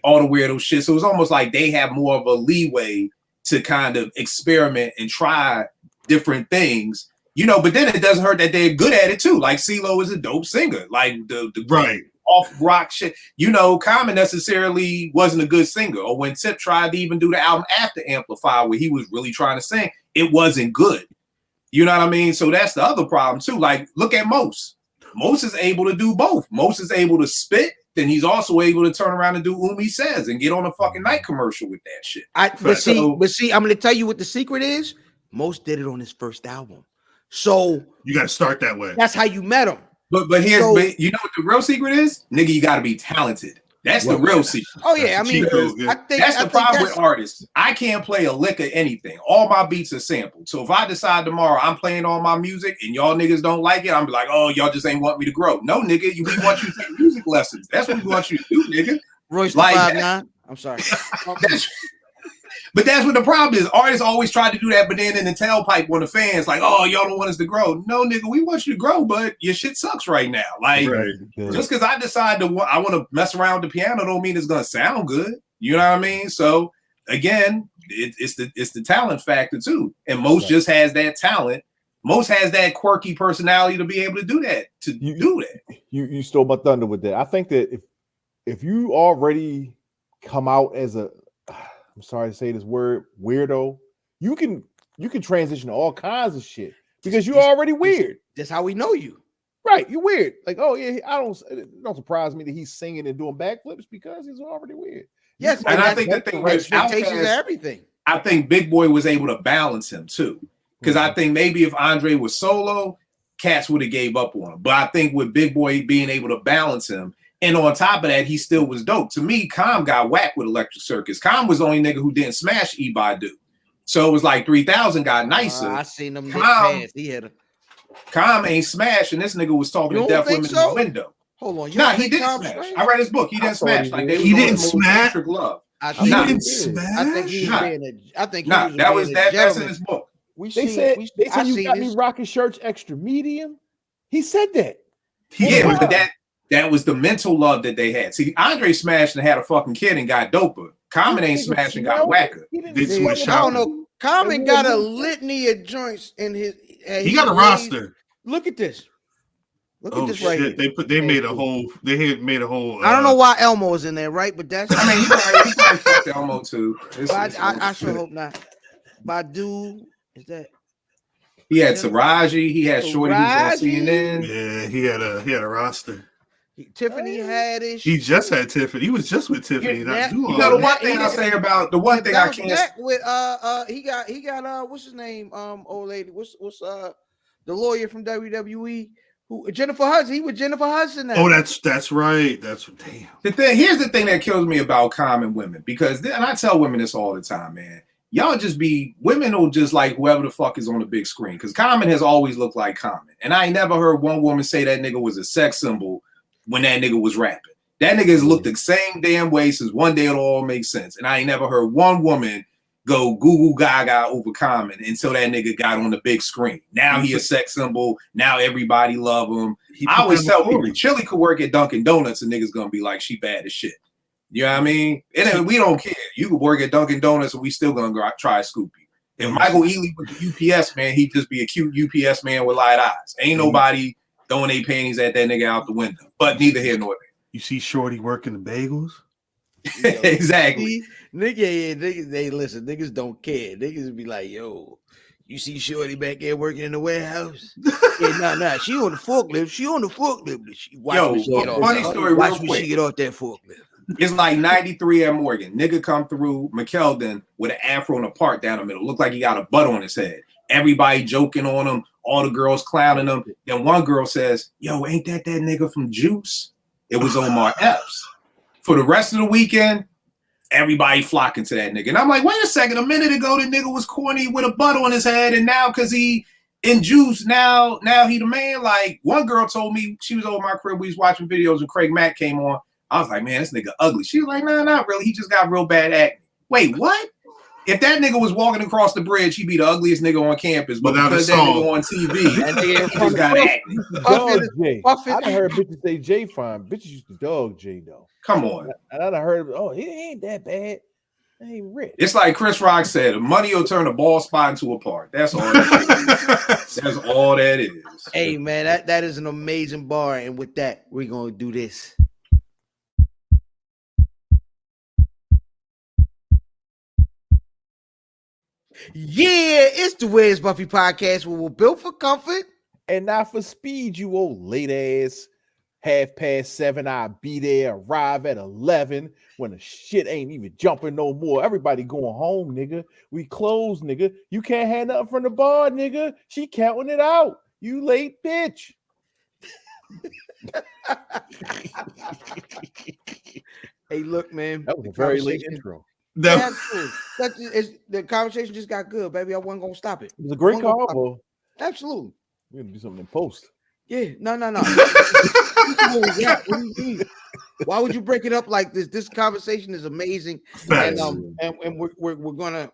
all the weirdo shit. So it's almost like they have more of a leeway to kind of experiment and try different things. You know, but then it doesn't hurt that they're good at it too. Like CeeLo is a dope singer. Like the right. off rock shit. You know, Common necessarily wasn't a good singer. Or when Tip tried to even do the album after Amplify, where he was really trying to sing, it wasn't good. You know what I mean? So that's the other problem too. Like, look at Mos. Mos is able to do both. Mos is able to spit, then he's also able to turn around and do He Says and get on a fucking night commercial with that shit. But see, I'm gonna tell you what the secret is. Mos did it on his first album. So you gotta start that way. That's how you met him. But you know what the real secret is? Nigga, you gotta be talented. That's the real secret. Oh yeah, I mean, that's the problem with artists. I can't play a lick of anything. All my beats are sampled. So if I decide tomorrow I'm playing all my music and y'all niggas don't like it, I'm be like, oh, y'all just ain't want me to grow. No, nigga, we want you to take music lessons. That's what we want you to do, nigga. Royce like 5'9". I'm sorry. But that's what the problem is. Artists always try to do that, but then in the tailpipe when the fans like, oh, y'all don't want us to grow. No, nigga, we want you to grow, but your shit sucks right now. Like, just because I decide I want to mess around with the piano don't mean it's gonna sound good. You know what I mean? So again, it's the talent factor too. And Mos just has that talent Most has that quirky personality to be able to do that. You stole my thunder with that. I think that if you already come out as a, I'm sorry to say this word, weirdo, you can transition to all kinds of shit because you're already weird. That's how we know you. Right, you're weird. Like, oh yeah, it don't surprise me that he's singing and doing backflips because he's already weird. Yes, and I think the thing with expectations of everything. I think Big Boy was able to balance him too, because I think maybe if Andre was solo, cats would have gave up on him. But I think with Big Boy being able to balance him, and on top of that, he still was dope. To me, Calm got whacked with Electric Circus. Calm was the only nigga who didn't smash Badu. So it was like 3000 got nicer. I seen him pants. He had a Calm ain't smash, and this nigga was talking to deaf women in the window. Hold on, nah, he didn't smash. I read his book. He didn't smash. Like he didn't smash. Love. He didn't smash. I think he was being a. I think that's in his book. They said you got me rocking shirts extra medium. He said that. But that was the mental love that they had. See, Andre smashed and had a fucking kid and got doper. Common ain't smashed and got whacker. I don't know. Common got a litany of joints in his. He got a roster. Look at this. Look at this right here. They made a whole. They had made a whole. I don't know why Elmo is in there, right? But that's. I mean, he probably fucked Elmo too. I sure hope not. Badu is that? He had Taraji. He had Shorty who's on CNN. Yeah, he had a roster. Tiffany Haddish. He just had Tiffany. He was just with Tiffany. The one thing I say about the one thing I can't with he got what's his name old lady what's the lawyer from WWE who Jennifer Hudson. He was Jennifer Hudson now. Oh, that's right. That's damn. Here's the thing that kills me about common women, because and I tell women this all the time, man. Y'all just women will just like whoever the fuck is on the big screen, because Common has always looked like Common, and I ain't never heard one woman say that nigga was a sex symbol when that nigga was rapping. That nigga has looked the same damn way since One Day It'll All Make Sense. And I ain't never heard one woman go goo goo gaga over Common until that nigga got on the big screen. Now he a sex symbol. Now everybody love him. I always tell people, Chili could work at Dunkin' Donuts and niggas gonna be like, she bad as shit. You know what I mean? And we don't care. You could work at Dunkin' Donuts and we still gonna go try Scoopy. If Michael Ealy was the UPS man, he'd just be a cute UPS man with light eyes. Ain't nobody throwing their panties at that nigga out the window. But neither here nor there. You see Shorty working the bagels? Exactly. Niggas, they listen, niggas don't care. Niggas be like, yo, you see Shorty back there working in the warehouse? Yeah, nah. She on the forklift. She funny story real quick. She get off that forklift. It's like 93 at Morgan. Nigga come through McKeldon with an afro and a part down the middle. Look like he got a butt on his head. Everybody joking on him. All the girls clowning him. Then one girl says, yo, ain't that nigga from Juice? It was Omar Epps. For the rest of the weekend, everybody flocking to that nigga. And I'm like, wait a second. A minute ago, the nigga was corny with a butt on his head. And now, because he in Juice, now he the man. Like, one girl told me, she was over my crib. We was watching videos and Craig Mack came on. I was like, man, this nigga ugly. She was like, nah, not really. He just got real bad acne. Wait, what? If that nigga was walking across the bridge, he'd be the ugliest nigga on campus. But because that nigga on TV, he just got acne. I done heard bitches say Jay fine. Bitches used to dog Jay though. Come on. And I done heard, he ain't that bad. He ain't rich. It's like Chris Rock said, money will turn a ball spot into a park. That's all that is. That's all that is. Hey, man, that is an amazing bar. And with that, we're going to do this. Yeah, it's the Where's Buffy podcast where we're built for comfort and not for speed, you old late ass. 7:30, I'll be there, arrive at 11 when the shit ain't even jumping no more. Everybody going home, nigga. We close, nigga. You can't have nothing from the bar, nigga. She counting it out. You late, bitch. Hey, look, man. That was a very late intro. The conversation just got good, baby. I wasn't gonna stop it. It was a great call. Absolutely. We're gonna do something in post. Yeah, no. Why would you break it up like this? This conversation is amazing, and we're gonna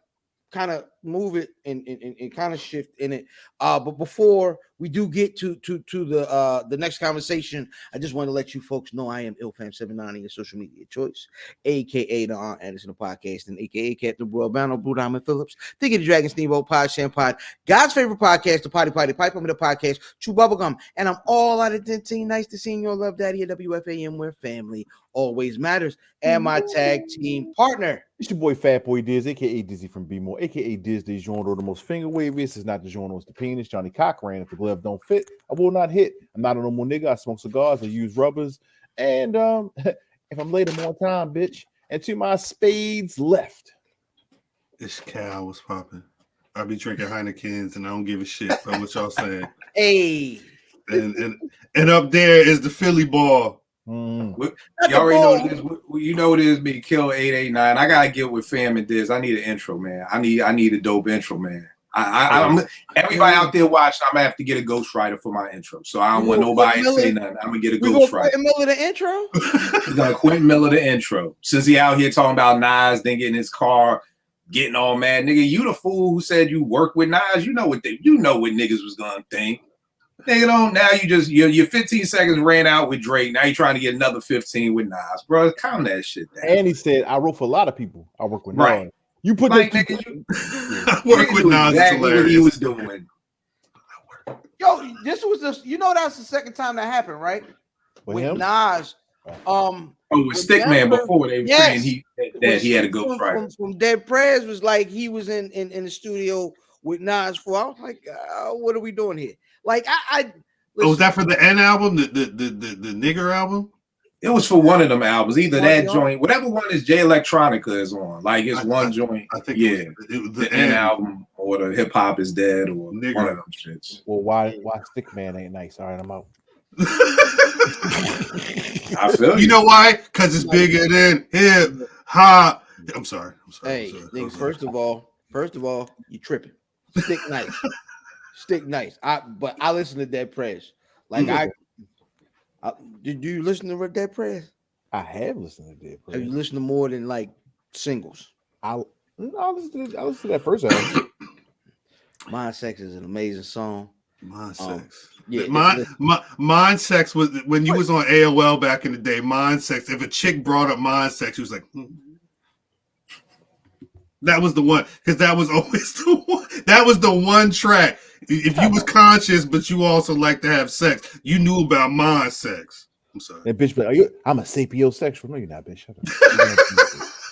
kind of move it and kind of shift in it. But before we do get to the next conversation, I just want to let you folks know I am IlFam79 on your social media choice, aka the Aunt Anderson of podcast, and aka Captain Broadbano, Blue Diamond Phillips, Think of the Dragon, Steamboat, Pod, Shampod, God's favorite podcast, the Potty Pipe on the podcast, Chew Bubblegum, and I'm all out of 10. Nice to see your love daddy at WFAM, where family always matters, and my tag team partner. It's your boy Fat Boy Diz, aka Dizzy from B More, aka Diz the genre the most finger waviest. Is not the genre, it's the penis. Johnny Cochran. If the glove don't fit, I will not hit. I'm not a normal nigga. I smoke cigars, I use rubbers, and if I'm late, I'm on time, bitch. And to my spades left. This cow was popping. I be drinking Heinekens and I don't give a shit about what y'all saying. Hey. And up there is the Philly ball. You already know this. You know it is me, Kill 889. I gotta get with Fam and Diz. I need an intro, man. I need a dope intro, man. I'm everybody out there watching. I'm gonna have to get a ghostwriter for my intro, so I don't want nobody to say nothing. I'm gonna get a ghostwriter. Quentin Miller the intro. He's gonna Quentin Miller the intro. Since he out here talking about Nas, then getting his car, getting all mad, nigga. You the fool who said you work with Nas. You know what niggas was gonna think. Nigga, don't now you just your 15 seconds ran out with Drake. Now you're trying to get another 15 with Nas, bro. Calm that shit down. And he said, I wrote for a lot of people. I work with right. Nas. You put like, that nigga, I work with Nas. Exactly what he was doing. Yo, this was that's the second time that happened, right? With him? Nas. With Stickman before they were saying he had a ghostwriter. From Dead Prez was like he was in the studio with Nas for. I was like, what are we doing here? Like was that for the N album, the nigger album? It was for one of them albums, either that joint, whatever one is J Electronica is on. Like it's one joint. I think it was the N album or the Hip Hop Is Dead or nigger. One of them shits. Well, why Stickman ain't nice? All right, I'm out. I feel you know why? Because it's bigger than hip hop. I'm sorry. Hey, niggas, first of all, you tripping. Stick nice. But I listen to Dead Prez. Like did you listen to Dead Prez? I have listened to Dead Prez. Have you listened to more than like singles? I listened to that first album. Mind Sex is an amazing song. Mind Sex. Yeah, Mind Sex was when you was on AOL back in the day. Mind Sex. If a chick brought up Mind Sex, she was like, that was the one, because that was always the one. That was the one track. If you was conscious, but you also like to have sex, you knew about Mind Sex. I'm sorry. That bitch, like, I'm a sapiosexual. No, you're not, bitch. Shut up.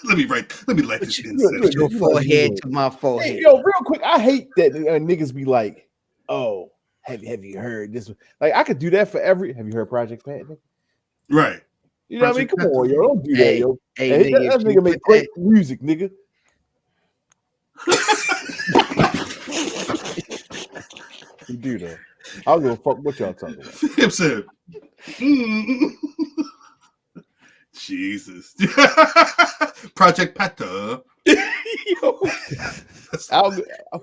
Let me light this shit. Your forehead to my forehead. Hey, yo, real quick, I hate that niggas be like, oh, have you heard this? Like, I could do that for every. Have you heard Project Pat? Right. You know what I mean? Come on, yo, don't do that, yo. Hey, that nigga make great music, nigga. You do that. I'll go fuck what y'all talking about. Hip said, Jesus. Project Pata. Yo, I'll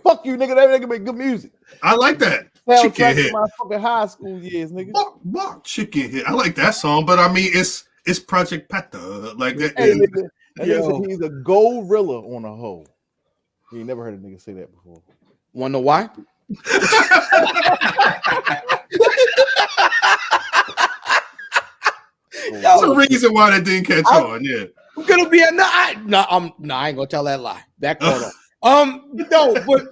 fuck you, nigga. That nigga make good music. I like that. Chicken hit. My fucking high school years, nigga. Chicken hit. I like that song, but I mean, it's Project Pata. Like that. Hey, nigga, said he's a gorilla on a hoe. You ain't never heard a nigga say that before. Wanna know why? That's a reason why that didn't catch on. Yeah, I'm gonna be I ain't gonna tell that lie. That caught on. No, but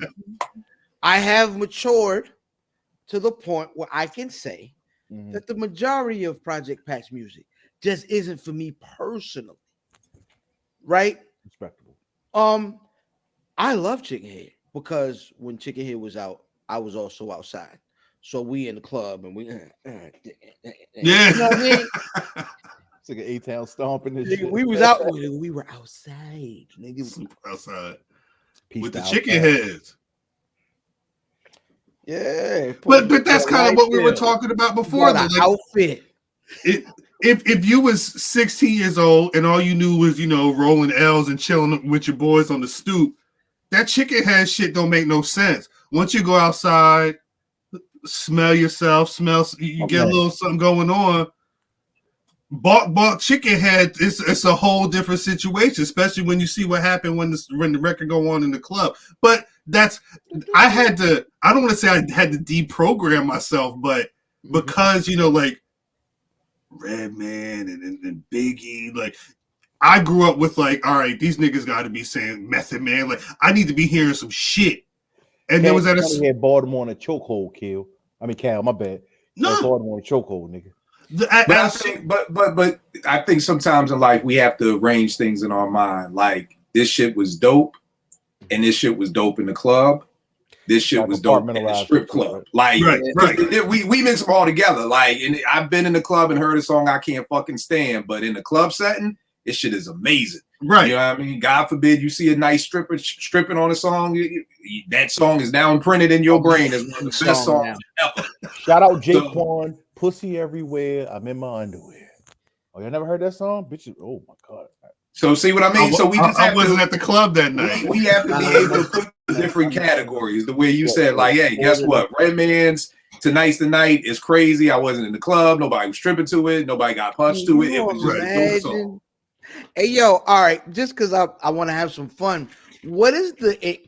I have matured to the point where I can say that the majority of Project Pat's music just isn't for me personally. Right? Respectable. I love Chicken Head because when Chicken Head was out, I was also outside. So we in the club and we yeah. You know what I mean? It's like an A-Town stomping this nigga, shit. we was out. We were outside, nigga. Super outside. Peace With the outside. chicken heads. Yeah. But that's kind of what we were talking about before. Like, outfit. If you was 16 years old and all you knew was, rolling L's and chilling with your boys on the stoop, that chicken head shit don't make no sense. Once you go outside, smell yourself, you get a little something going on. Balk Chicken Head, it's a whole different situation, especially when you see what happened when the record go on in the club. But I don't want to say I had to deprogram myself, but because, like Redman and Biggie, like I grew up with like, all right, these niggas got to be saying Method Man. Like I need to be hearing some shit. And there was that had Baltimore on a chokehold, Cal, my bad. No, Baltimore on a chokehold, nigga. But I think sometimes in life we have to arrange things in our mind. Like this shit was dope, and this shit was dope in the club. This shit was dope in the strip club. Like right. We mix them all together. Like, and I've been in the club and heard a song I can't fucking stand, but in the club setting, this shit is amazing. Right. You know what I mean? God forbid you see a nice stripper stripping on a song. That song is now imprinted in your brain as one of the best songs ever. Shout out Jaquan, Pussy Everywhere. I'm in my underwear. Oh, y'all never heard that song? Bitches. Oh my God. So see what I mean? So we just I wasn't at the club that night. We have to be able to put different categories. The way you said, like, hey, guess what? Redman's Tonight's the Night is crazy. I wasn't in the club. Nobody was stripping to it. Nobody got punched to it. It was just a dope song. Hey, yo, all right. Just because I want to have some fun. What is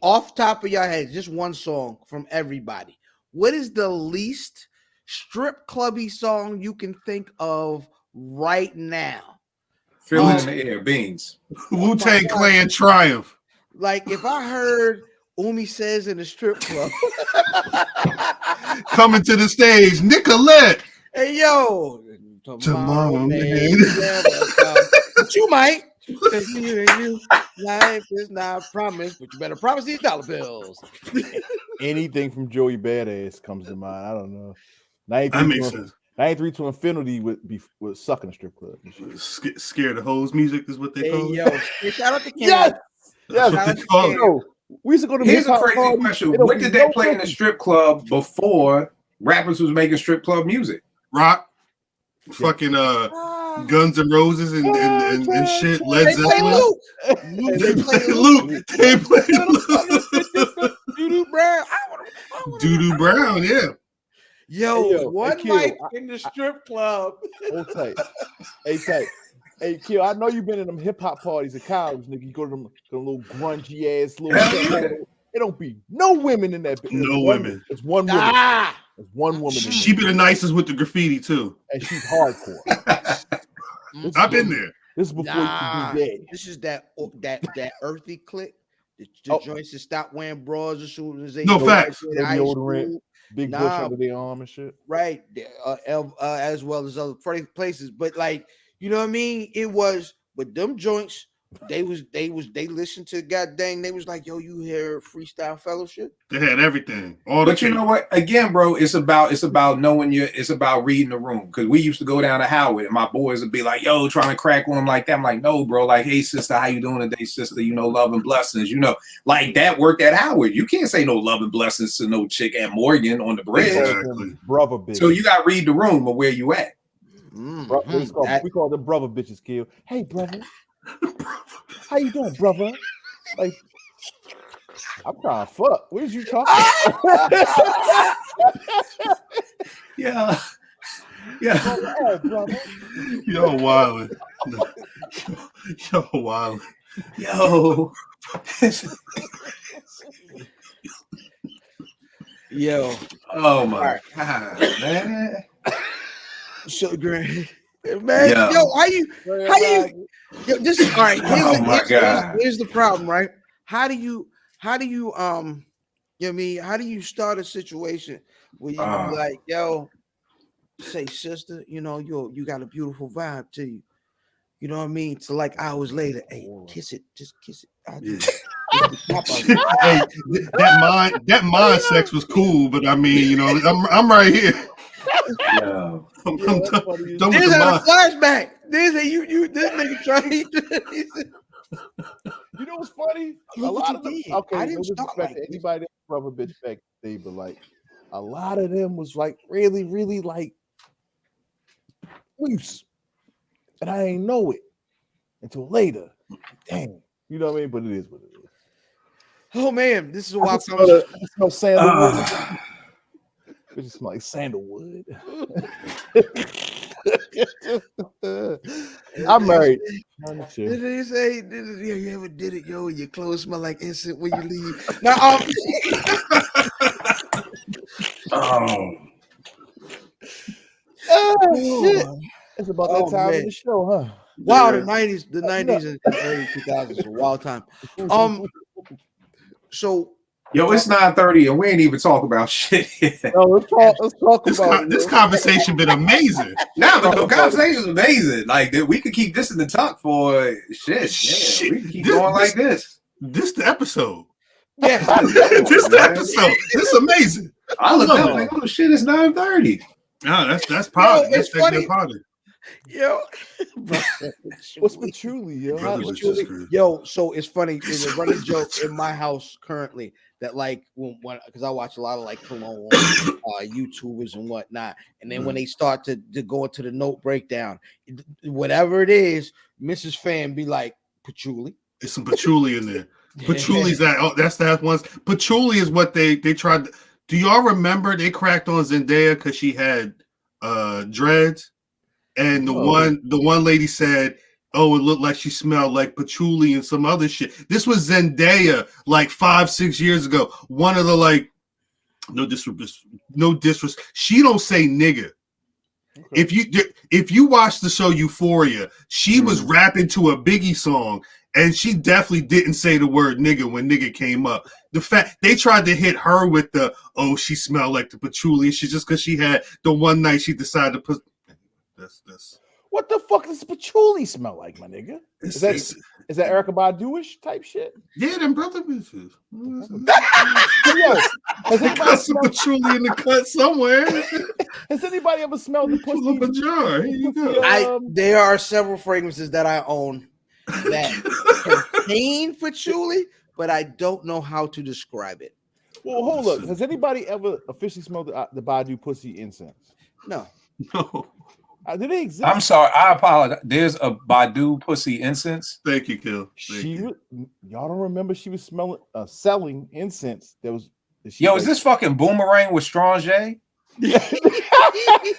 off top of your head, just one song from everybody. What is the least strip clubby song you can think of right now? Feeling in the air, Beans. Wu-Tang Clan Triumph. Like if I heard Umi Says in the strip club. Coming to the stage, Nicolette. Hey, yo. Tomorrow, man. But you might. You, life is not promised, but you better promise these dollar bills. Anything from Joey Badass comes to mind. I don't know. That makes sense. 93 to Infinity would suck in a strip club. Scared of hoes music is what they call it. Yo, shout out to Ken. Yes. That's what they call it. We used to go to Here's a crazy question. What did they play in the strip club before rappers was making strip club music? Rock. Fucking Guns N' Roses and shit. Led Zeppelin. They play Luke. Doo-doo Brown. Doo-doo Brown, yeah. Yo, one mic in the strip club. Hold tight. Hey, Kill, I know you've been in them hip hop parties at college, nigga. You go to them little grungy ass little. It don't be no women in that. No women. It's one woman. It's one woman. She be the nicest with the graffiti too, and she's hardcore. I've been there. This is before you can be dead. This is that earthy clique. The joints that stop wearing bras as soon as they facts. Big bush under their arm and shit. Right, as well as other places. But like, you know what I mean? It was, but them joints, they listened to goddamn. They was like, yo, you hear Freestyle Fellowship? They had everything. But you know what? Again, bro, it's about knowing it's about reading the room. Because we used to go down to Howard, and my boys would be like, yo, trying to crack on them like that. I'm like, no, bro. Like, hey, sister, how you doing today, sister? You know, love and blessings. You know, like that worked at Howard. You can't say no love and blessings to no chick at Morgan on the bridge. Exactly. Brother bitch. So you got to read the room of where you at. We call them brother bitches, Kill. Hey, brother. How you doing, brother? Like, I'm trying to fuck. What is you talking about? Yeah. Brother. Yo, wildin'. Yo, wildin'. Yo. Yo. Oh my God, man. So great. Man, yo, how you yo, this is all right. Here's the problem, right? How do you you know what I mean? How do you start a situation where you be like, yo, say, sister, you know, you got a beautiful vibe to you. You know what I mean? To like hours later, hey, kiss it, just kiss it. Hey, that mind sex was cool, but I mean, you know, I'm right here. Yeah. I'm done with There's the a flashback. There's a you this nigga trying. You know what's funny? A lot of them. Okay, I didn't start like anybody that brother bitch back today, but like a lot of them was like really, really like loose, and I ain't know it until later. Damn, you know what I mean? But it is what it is. Oh man, this is a wild conversation. I smell sandalwood. It just smells like sandalwood. I'm married. Did they say, you ever did it, yo? Your clothes smell like incense when you leave. Now, Oh, Shit. It's about that time in the show, huh? Wow, Yeah. the 90s and early 2000s, a wild time. So yo, it's 9:30 and we ain't even talk about shit yet. No, let's talk about it. This conversation been amazing. Nah, but the conversation is amazing. Like we could keep this in the talk for shit. Shit. Yeah, we can keep going like this. This the episode. yeah, This the episode. This is amazing. I looked up like, oh shit, it's 9:30. No, that's positive. it's That's funny. positive. yo, What's patchouli, yo? Brother was just screwed. yo. So it's funny. There's a running joke in my house currently that like when because I watch a lot of like cologne YouTubers and whatnot, and then when they start to go into the note breakdown, whatever it is, Mrs. Fan be like patchouli. There's some patchouli in there. Patchouli's that. Oh, that's that one. Patchouli is what they tried. Do y'all remember they cracked on Zendaya because she had dreads, and the one lady said, "Oh, it looked like she smelled like patchouli and some other shit." This was Zendaya like 5-6 years ago. One of the like, no disrespect. She don't say nigga. Okay. If you watch the show Euphoria, she was rapping to a Biggie song. And she definitely didn't say the word nigga when nigga came up. The fact they tried to hit her with the, oh, she smelled like the patchouli. She's just because she had the one night she decided to put. That's. What the fuck does patchouli smell like, my nigga? Is that Erykah Badu-ish type shit? Yeah, them brother bitches. Has got some patchouli in the cut somewhere. Has anybody ever smelled the pussy? Pull up a jar. Here you go. There are several fragrances that I own that contain patchouli, but I don't know how to describe it. Well, hold up. Has anybody ever officially smelled the Badu pussy incense? No. Do they exist? I'm sorry. I apologize. There's a Badu pussy incense. Thank you, Kill. Y'all don't remember she was selling incense that was. Is this fucking Boomerang with Strong J?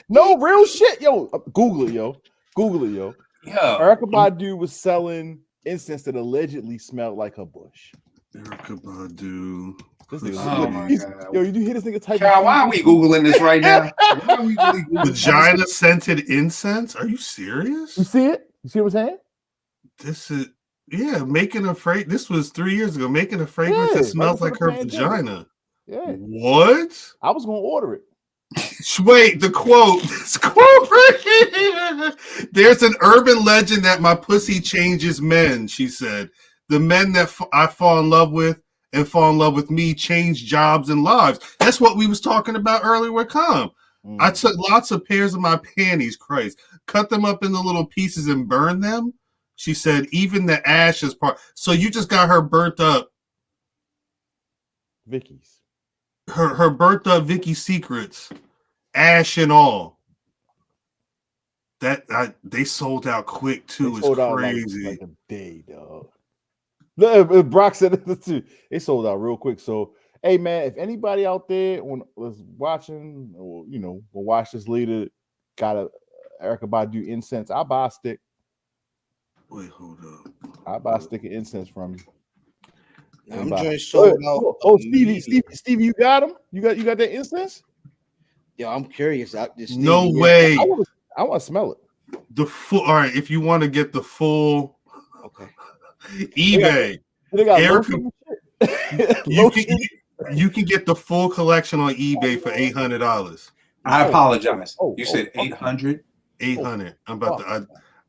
No, real shit. Yo, Google it, yo. Yeah. Erykah Badu was selling incense that allegedly smelled like her bush. Erykah Badu. This nigga, yo, you hear this nigga type? Cal, why are we Googling this right now? Why are we really Vagina scented incense? Are you serious? You see it? You see what I'm saying? This is making a fragrance. This was 3 years ago. Making a fragrance that smells like her vagina. Yeah. What? I was gonna order it. Wait, the quote. This quote right here. There's an urban legend that my pussy changes men, she said. The men that I fall in love with and fall in love with me change jobs and lives. That's what we was talking about earlier with Com. I took lots of pairs of my panties, Christ, cut them up into little pieces and burn them. She said, even the ash is part. So you just got her burnt up. Vicky's. Her burnt up Vicky secrets, ash and all. They sold out quick too. It's crazy. Like a day, dog. Brock said it too. They sold out real quick. So, hey man, if anybody out there was watching, or will watch this later, got a Erykah Badu incense, I'll buy a stick. Wait, hold up. I'll buy a stick of incense from you. I'm just sold out. Oh, Stevie, you got them? You got that incense? Yo, I'm curious. No way. I want to smell it. The full. All right, if you want to get the full. Okay. eBay. They got you can get the full collection on eBay for $800. I apologize. You said 800. 800. I'm about to.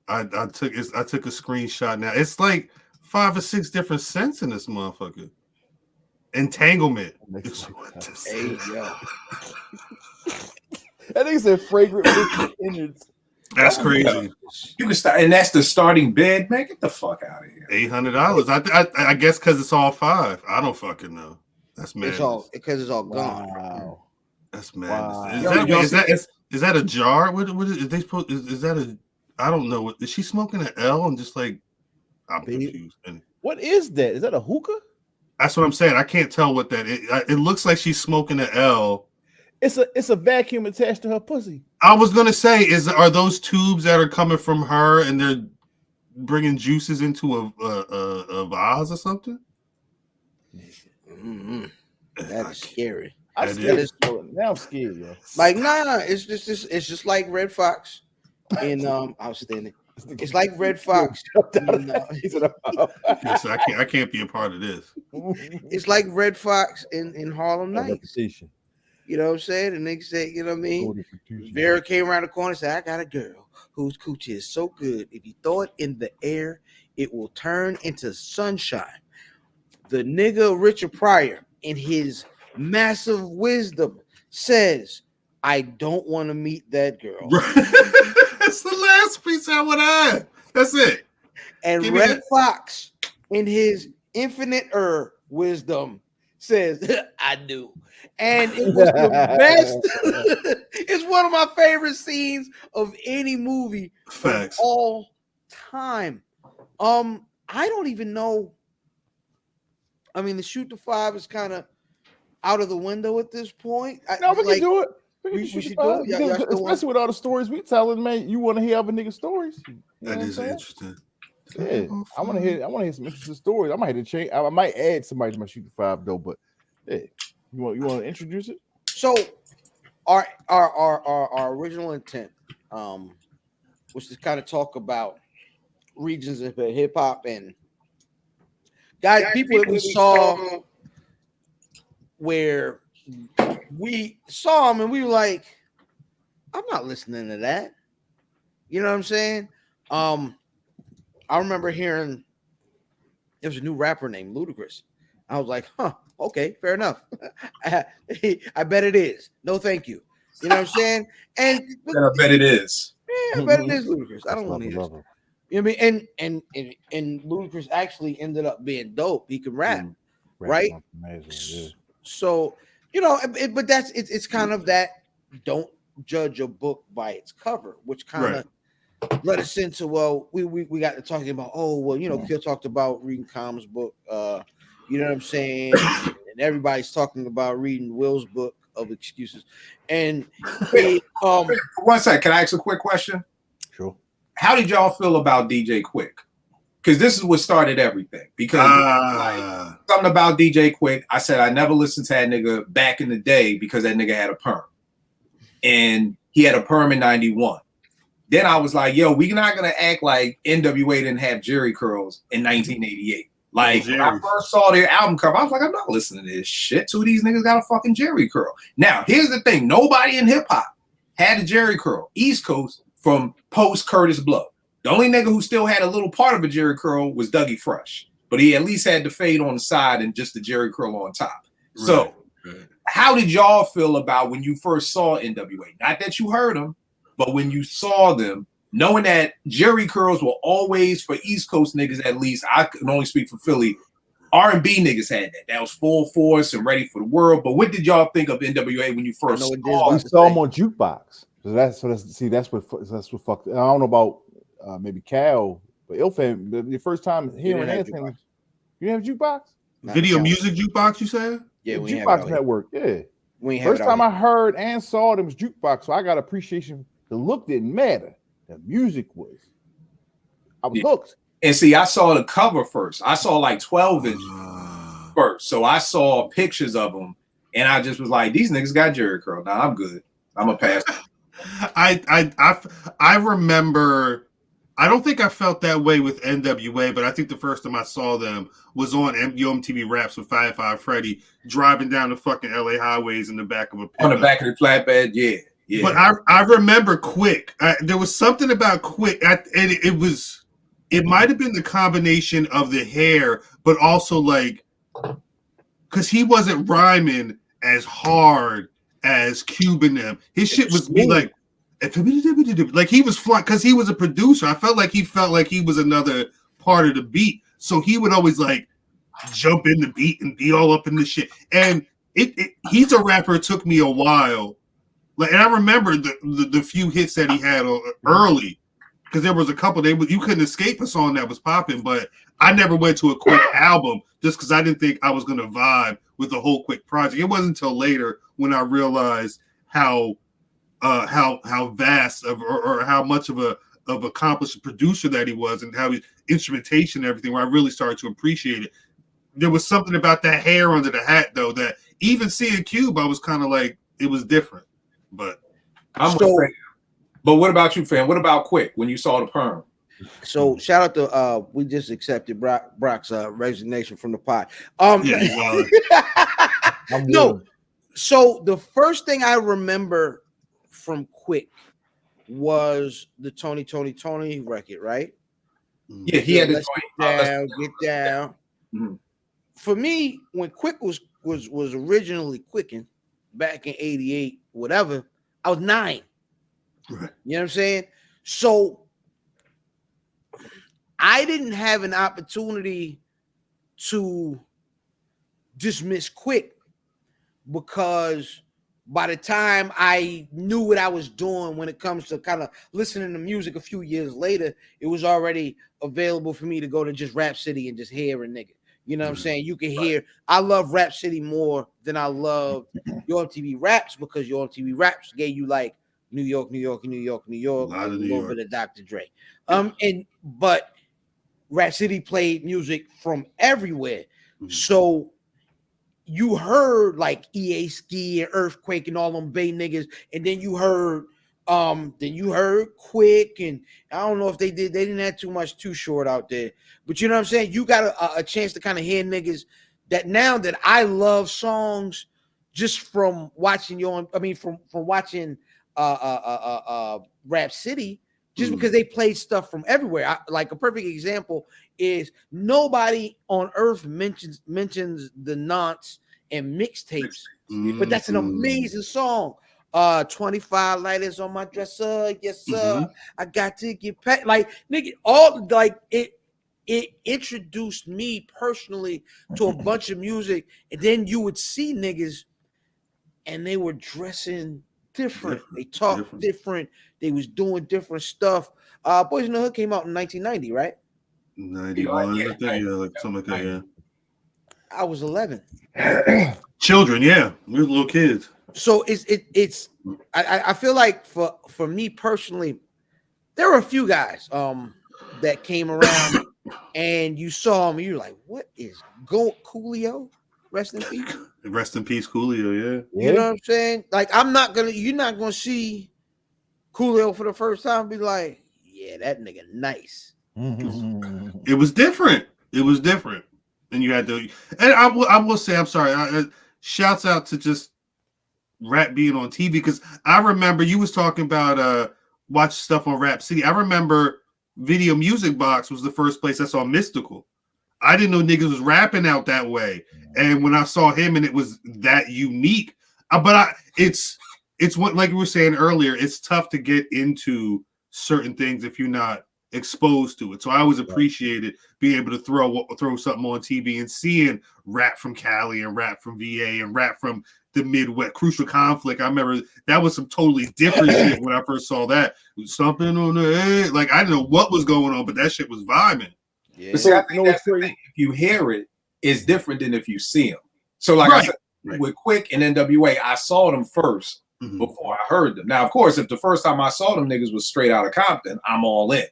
I took a screenshot now. It's like 5 or 6 different scents in this motherfucker. Entanglement. Hey, yo. That nigga said fragrant innards. That's crazy. You can start, and that's the starting bid. Man, get the fuck out of here. $800. I guess because it's all 5. I don't fucking know. That's madness. It's all gone. Wow. That's madness. Wow. Is that a jar? What is they supposed? Is that a? I don't know. Is she smoking an L and just like? I'm confused. What is that? Is that a hookah? That's what I'm saying. I can't tell what that is. It looks like she's smoking an L. It's a vacuum attached to her pussy. I was gonna say, are those tubes that are coming from her and they're bringing juices into a vase or something? Mm-hmm. That is scary. I'm scared. Now I'm scared, yo. Like, nah, it's just like Red Fox in Outstanding. It's like Red Fox. Yes, I can't be a part of this. It's like Red Fox in Harlem Nights. You know what I'm saying? And they say, you know what I mean? Vera came around the corner and said, I got a girl whose coochie is so good. If you throw it in the air, it will turn into sunshine. The nigga Richard Pryor, in his massive wisdom, says, I don't want to meet that girl. That's the last piece I would add. That's it. And Red Fox, in his infinite wisdom, says, I do. And it was the best. It's one of my favorite scenes of any movie of all time. I don't even know. I mean, the shoot to 5 is kind of out of the window at this point. No, we can do it. We should do it. Especially with all the stories we telling, man. You want to hear other niggas' stories? That is interesting. Yeah, I want to hear some interesting stories. I might have to change. I might add somebody to my shoot to 5 though. But yeah, you want to introduce it? So our original intent, was to kind of talk about regions of hip hop and guys, people that we saw where we saw them and we were like, I'm not listening to that. You know what I'm saying? I remember hearing there was a new rapper named Ludacris. I was like, huh, okay, fair enough. I bet it is. No, thank you. You know what I'm saying? And I bet it is. Yeah, I bet it is Ludacris. I don't want to hear this. You know what I mean? And Ludacris actually ended up being dope. He could rap, right? Amazing, yeah. So, you know, but that's it's kind of that don't judge a book by its cover, which kind of led us into, well, we got to talking about, oh, well, you know, Kill talked about reading Com's book, you know what I'm saying? And everybody's talking about reading Will's book of excuses. And one second, can I ask a quick question? Sure. How did y'all feel about DJ Quick? Because this is what started everything. Because like, something about DJ Quick, I said I never listened to that nigga back in the day because that nigga had a perm. And he had a perm in 91. Then I was like, yo, we're not going to act like NWA didn't have Jerry curls in 1988. Like, when I first saw their album cover, I was like, I'm not listening to this shit. Two of these niggas got a fucking Jerry curl. Now, here's the thing. Nobody in hip-hop had a Jerry curl. East Coast from post-Curtis Blow. The only nigga who still had a little part of a Jerry curl was Dougie Fresh. But he at least had the fade on the side and just the Jerry curl on top. Right. So, how did y'all feel about when you first saw NWA? Not that you heard them, but when you saw them, knowing that Jerry curls were always, for East Coast niggas at least, I can only speak for Philly, R&B niggas had that. That was full force and ready for the world. But what did y'all think of NWA when you first saw them? We saw them on Jukebox. So that's what fucked. I don't know about maybe Cal, but Ilfan, the first time hearing anything, you have Jukebox? Video music Jukebox, you said? Yeah, Jukebox Network. Yeah. First time I heard and saw them was Jukebox, so I got appreciation. The look didn't matter. The music was. I was hooked. And see, I saw the cover first. I saw like 12 inch first. So I saw pictures of them, and I just was like, these niggas got Jerry curl. Nah, I'm good. I'm a pass. I remember. I don't think I felt that way with NWA, but I think the first time I saw them was on MTV Raps with 5 Freddy driving down the fucking LA highways in the back of a pickup. On the back of the flatbed, yeah. But I remember Quick. There was something about Quick, and it might have been the combination of the hair, but also like, because he wasn't rhyming as hard as Cuban them. His shit was be like he was flying because he was a producer. I felt like he was another part of the beat, so he would always like jump in the beat and be all up in the shit. And he's a rapper. It took me a while. Like, and I remember the few hits that he had early, because there was a couple. You couldn't escape a song that was popping, but I never went to a Quick album just because I didn't think I was gonna vibe with the whole Quick project. It wasn't until later when I realized how vast or how much of of accomplished producer that he was, and how his instrumentation and everything, where I really started to appreciate it. There was something about that hair under the hat, though, that even seeing Cube, I was kind of like, it was different. But I'm with Fam. But what about you, fam? What about Quick when you saw the perm? So shout out to we just accepted Brock's resignation from the pod. yeah, No, so the first thing I remember from Quick was the Tony record, right? Yeah, he had Let's get down. Mm-hmm. For me, when Quick was originally Quicken back in '88, whatever, I was 9. Right. You know what I'm saying? So I didn't have an opportunity to dismiss Quick because by the time I knew what I was doing when it comes to kind of listening to music a few years later, it was already available for me to go to just Rap City and just hear a nigga. You know what I'm saying? You can hear, I love Rap City more than I love Your MTV Raps, because Your MTV Raps gave you like New York, a little bit of Dr. Dre. But Rap City played music from everywhere. Mm-hmm. So you heard like EA Ski and Earthquake and all them Bay niggas, and then you heard Quick, and I don't know if they didn't have too much Too Short out there, but you know what I'm saying? You got a chance to kind of hear niggas that now that I love songs just from watching from watching Rap City, just because they played stuff from everywhere. Like a perfect example is nobody on earth mentions the Nonce and mixtapes, but that's an amazing song. 25 lighters on my dresser, yes sir. I got to get paid. Like nigga, all like it introduced me personally to a bunch of music, and then you would see niggas and they were dressing different. They talked different. They was doing different stuff. Boys in the Hood came out in 1990, right? 91, I think, like something like that. Yeah. I was 11. Children, yeah, we were little kids. So I feel like for me personally, there were a few guys that came around and you saw them, you're like, what is Coolio? Rest in peace. Rest in peace, Coolio, yeah. You know what I'm saying? Like you're not gonna see Coolio for the first time and be like, yeah, that nigga nice. It was different. And you had to, and I will say, I'm sorry. Shouts out to just rap being on TV, because I remember you was talking about watch stuff on Rap City. I remember Video Music Box was the first place I saw Mystical. I didn't know niggas was rapping out that way, and when I saw him and it was that unique, it's what, like we were saying earlier, it's tough to get into certain things if you're not exposed to it. So I always appreciated being able to throw something on TV and seeing rap from Cali and rap from VA and rap from the Midwest. Crucial Conflict, I remember that was some totally different shit when I first saw that. Something on the head, like I didn't know what was going on, but that shit was vibing. Yeah. But see, I think that's the thing. If you hear it, it's different than if you see them. So like I said, with Quick and NWA, I saw them first before I heard them. Now, of course, if the first time I saw them niggas was straight out of Compton, I'm all in.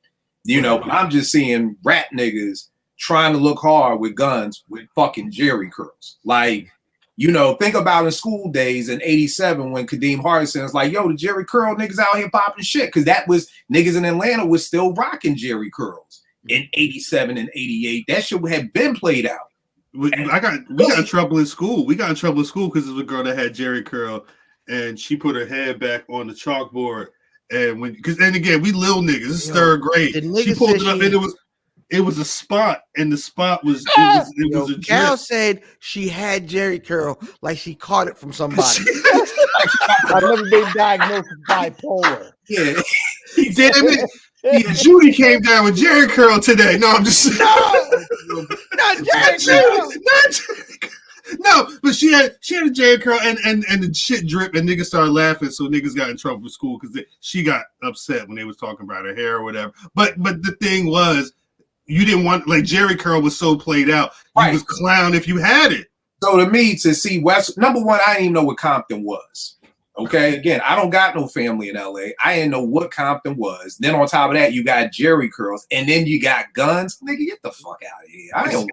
You know, but I'm just seeing rap niggas trying to look hard with guns with fucking Jerry curls. Like, you know, think about in school days in '87 when Kadeem Hardison was like, yo, the Jerry curl niggas out here popping shit. Because that was niggas in Atlanta was still rocking Jerry curls in '87 and '88. That shit had been played out. We got in trouble in school. We got in trouble in school because there was a girl that had Jerry curl and she put her head back on the chalkboard. And again, we little niggas. This is third grade. She pulled it up, and it was a spot, and the spot was it was a drip. Gal said she had Jerry curl like she caught it from somebody. I've never been diagnosed with bipolar. Yeah, damn it. Yeah, Judy came down with Jerry curl today. No, I'm just not Jerry curl. No, but she had a Jerry curl and the shit drip, and niggas started laughing, so niggas got in trouble for school because she got upset when they was talking about her hair or whatever. But the thing was, you didn't want, like, Jerry curl was so played out. You was clown if you had it. So to me, to see West, number one, I didn't even know what Compton was. Okay, again, I don't got no family in LA. I didn't know what Compton was. Then on top of that, you got Jerry curls, and then you got guns. Nigga, get the fuck out of here. I don't.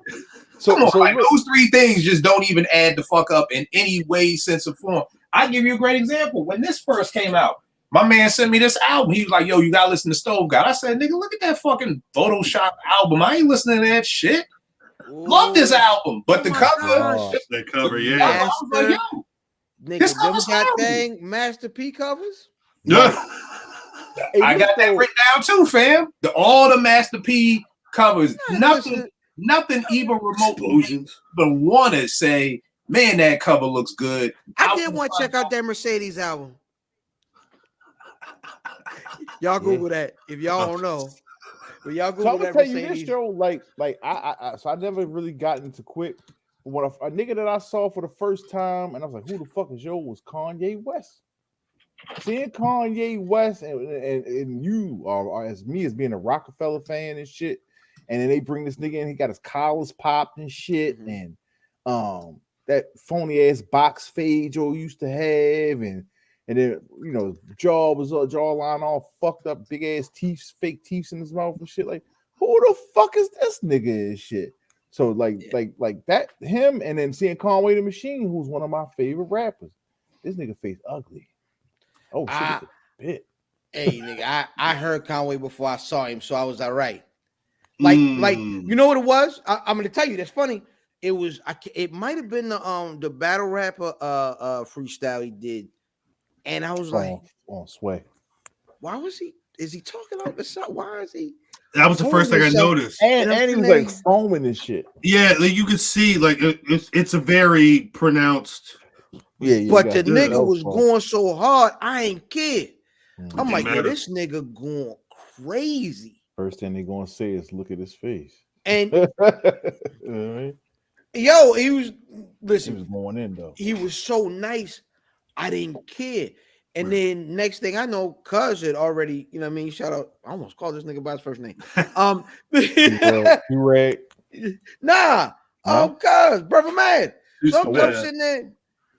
Come on, like, those three things just don't even add the fuck up in any way, sense, or form. I'll give you a great example. When this first came out, my man sent me this album. He was like, yo, you gotta listen to Stove God. I said, nigga, look at that fucking Photoshop album. I ain't listening to that shit. Ooh. Love this album. But the cover, yeah. I was like, yo, nigga, this cover's that thing, Master P covers? Yeah. I got that written down too, fam. All the Master P covers. Nothing even remotely but want to say, man, that cover looks good. I did want to check out that Mercedes album. Y'all Google that if y'all don't know. But y'all Google that Mercedes. You this, Joe. Like so I never really got into quick. What a nigga that I saw for the first time, and I was like, who the fuck is Joe? Was Kanye West. Seeing Kanye West and you are as me as being a Rockefeller fan and shit. And then they bring this nigga in, he got his collars popped and shit, and that phony ass box fade Joe used to have, and then jawline all fucked up, big ass teeth, fake teeth in his mouth and shit. Like, who the fuck is this nigga and shit? So like that him, and then seeing Conway the Machine, who's one of my favorite rappers. This nigga face ugly. Oh shit, it's a bit. Hey nigga, I heard Conway before I saw him, so I was all right. Like you know what it was? I'm gonna tell you. That's funny. It was. It might have been the battle rapper freestyle he did, and I was like, on Sway. Why was he? Is he talking out the side? Why is he? That was the first thing I noticed. And he was like foaming and shit. Yeah, like you could see, like it's a very pronounced. Yeah, but the nigga was going so hard, I ain't care. I'm like, yo, this nigga going crazy. First thing they gonna say is look at his face. And right? Yo, he was listen. He was going in though. He was so nice, I didn't care. And then next thing I know, Cuz had already, you know what I mean? Shout out, I almost called this nigga by his first name. You right? Nah, Cuz, brother man. So I'm sitting there,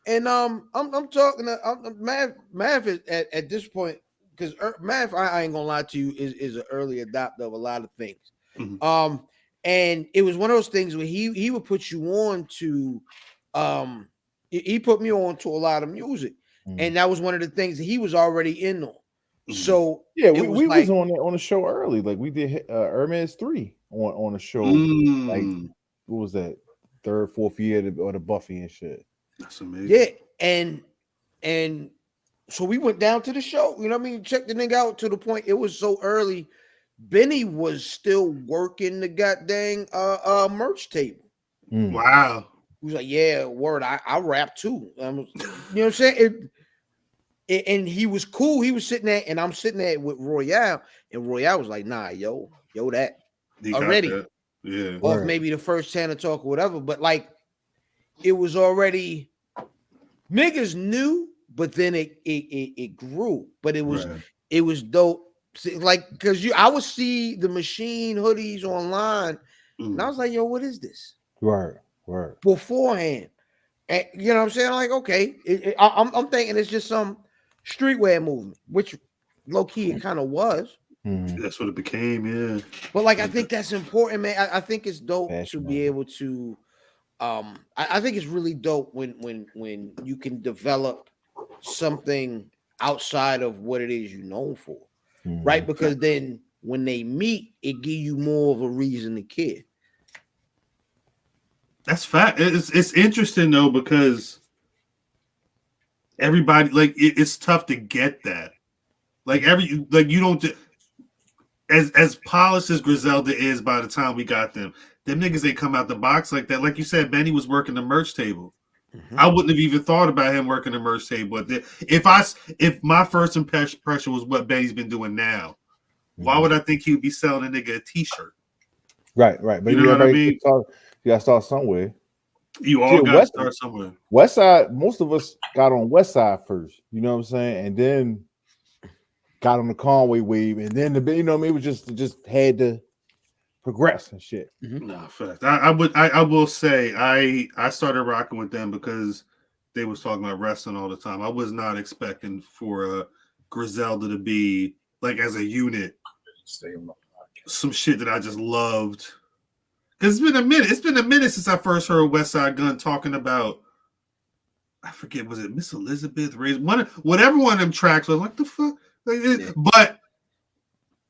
and I'm talking to Math is at this point. Because Math, I ain't gonna lie to you, is an early adopter of a lot of things. Mm-hmm. And it was one of those things where he would put you on to, he put me on to a lot of music, and that was one of the things that he was already in on. So yeah, we was on the show early, like we did Hermes 3 on the show, like what was that 3rd, 4th year of the Buffy and shit. That's amazing. Yeah, and. So we went down to the show, you know what I mean? Check the nigga out to the point it was so early. Benny was still working the goddamn merch table. Wow. He was like, yeah, word, I rap too. You know what I'm saying? And he was cool. He was sitting there, and I'm sitting there with Royale, and Royale was like, nah, yo, that already. That. Yeah. Off maybe the first channel talk or whatever, but like it was already niggas knew. But then it grew, but it was dope. Like because I would see the Machine hoodies online, and I was like, "Yo, what is this?" Right. Beforehand, and you know what I'm saying? Like, okay, I'm thinking it's just some streetwear movement, which low key it kind of was. That's what it became, yeah. But like, I think that's important, man. I think it's dope to be able to. I think it's really dope when you can develop something outside of what it is you're known for, right? Because then when they meet, it give you more of a reason to care. That's fact. It's interesting though, because everybody it's tough to get that. You don't as polished as Griselda is by the time we got them niggas ain't come out the box like that. Like you said, Benny was working the merch table. I wouldn't have even thought about him working the merch table. If my first impression was what Benny's been doing now, why would I think he would be selling a nigga a t-shirt? Right. But you know what I mean? You gotta start somewhere. You all gotta start somewhere. West Side, most of us got on West Side first, you know what I'm saying? And then got on the Conway wave, and then you know what I mean? It was just had to progress and shit. No, fact. I will say I started rocking with them because they was talking about wrestling all the time. I was not expecting for Griselda to be like as a unit. Some shit that I just loved. Because it's been a minute. It's been a minute since I first heard West Side Gun talking about. I forget, was it Miss Elizabeth? Whatever one of them tracks was like the fuck. But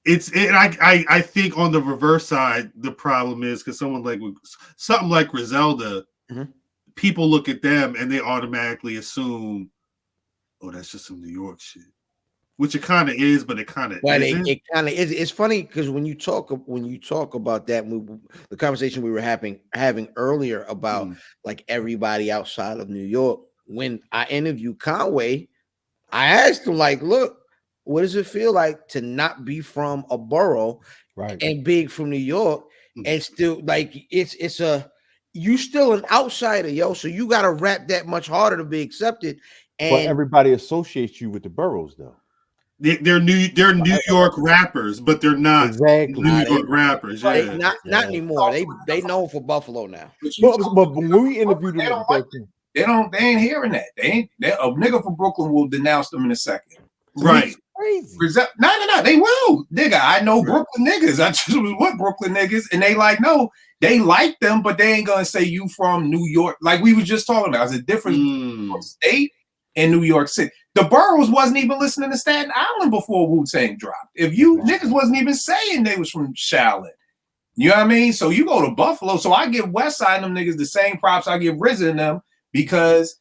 I think on the reverse side, the problem is because something like Griselda, people look at them and they automatically assume, oh, that's just some New York shit. Which it kind of is, but it kind of isn't. It kind of is. It's funny because when you talk about that, the conversation we were having earlier about like everybody outside of New York. When I interviewed Conway, I asked him like, "Look, what does it feel like to not be from a borough and big from New York, and still like you still an outsider, yo? So you got to rap that much harder to be accepted." And but everybody associates you with the boroughs, though. They're New York rappers, but they're not New York rappers. Yeah, not anymore. They known for Buffalo now. But when we interviewed them, they ain't hearing that. A nigga from Brooklyn will denounce them in a second. Right. Crazy. No, they will. Nigga, I know Brooklyn niggas. I just was with Brooklyn niggas, and they like, no, they like them, but they ain't gonna say you from New York. Like we was just talking about. There's a difference between state and New York City. The boroughs wasn't even listening to Staten Island before Wu-Tang dropped. If you niggas wasn't even saying they was from Shaolin. You know what I mean? So you go to Buffalo. So I give West Side them niggas the same props I give RZA and them because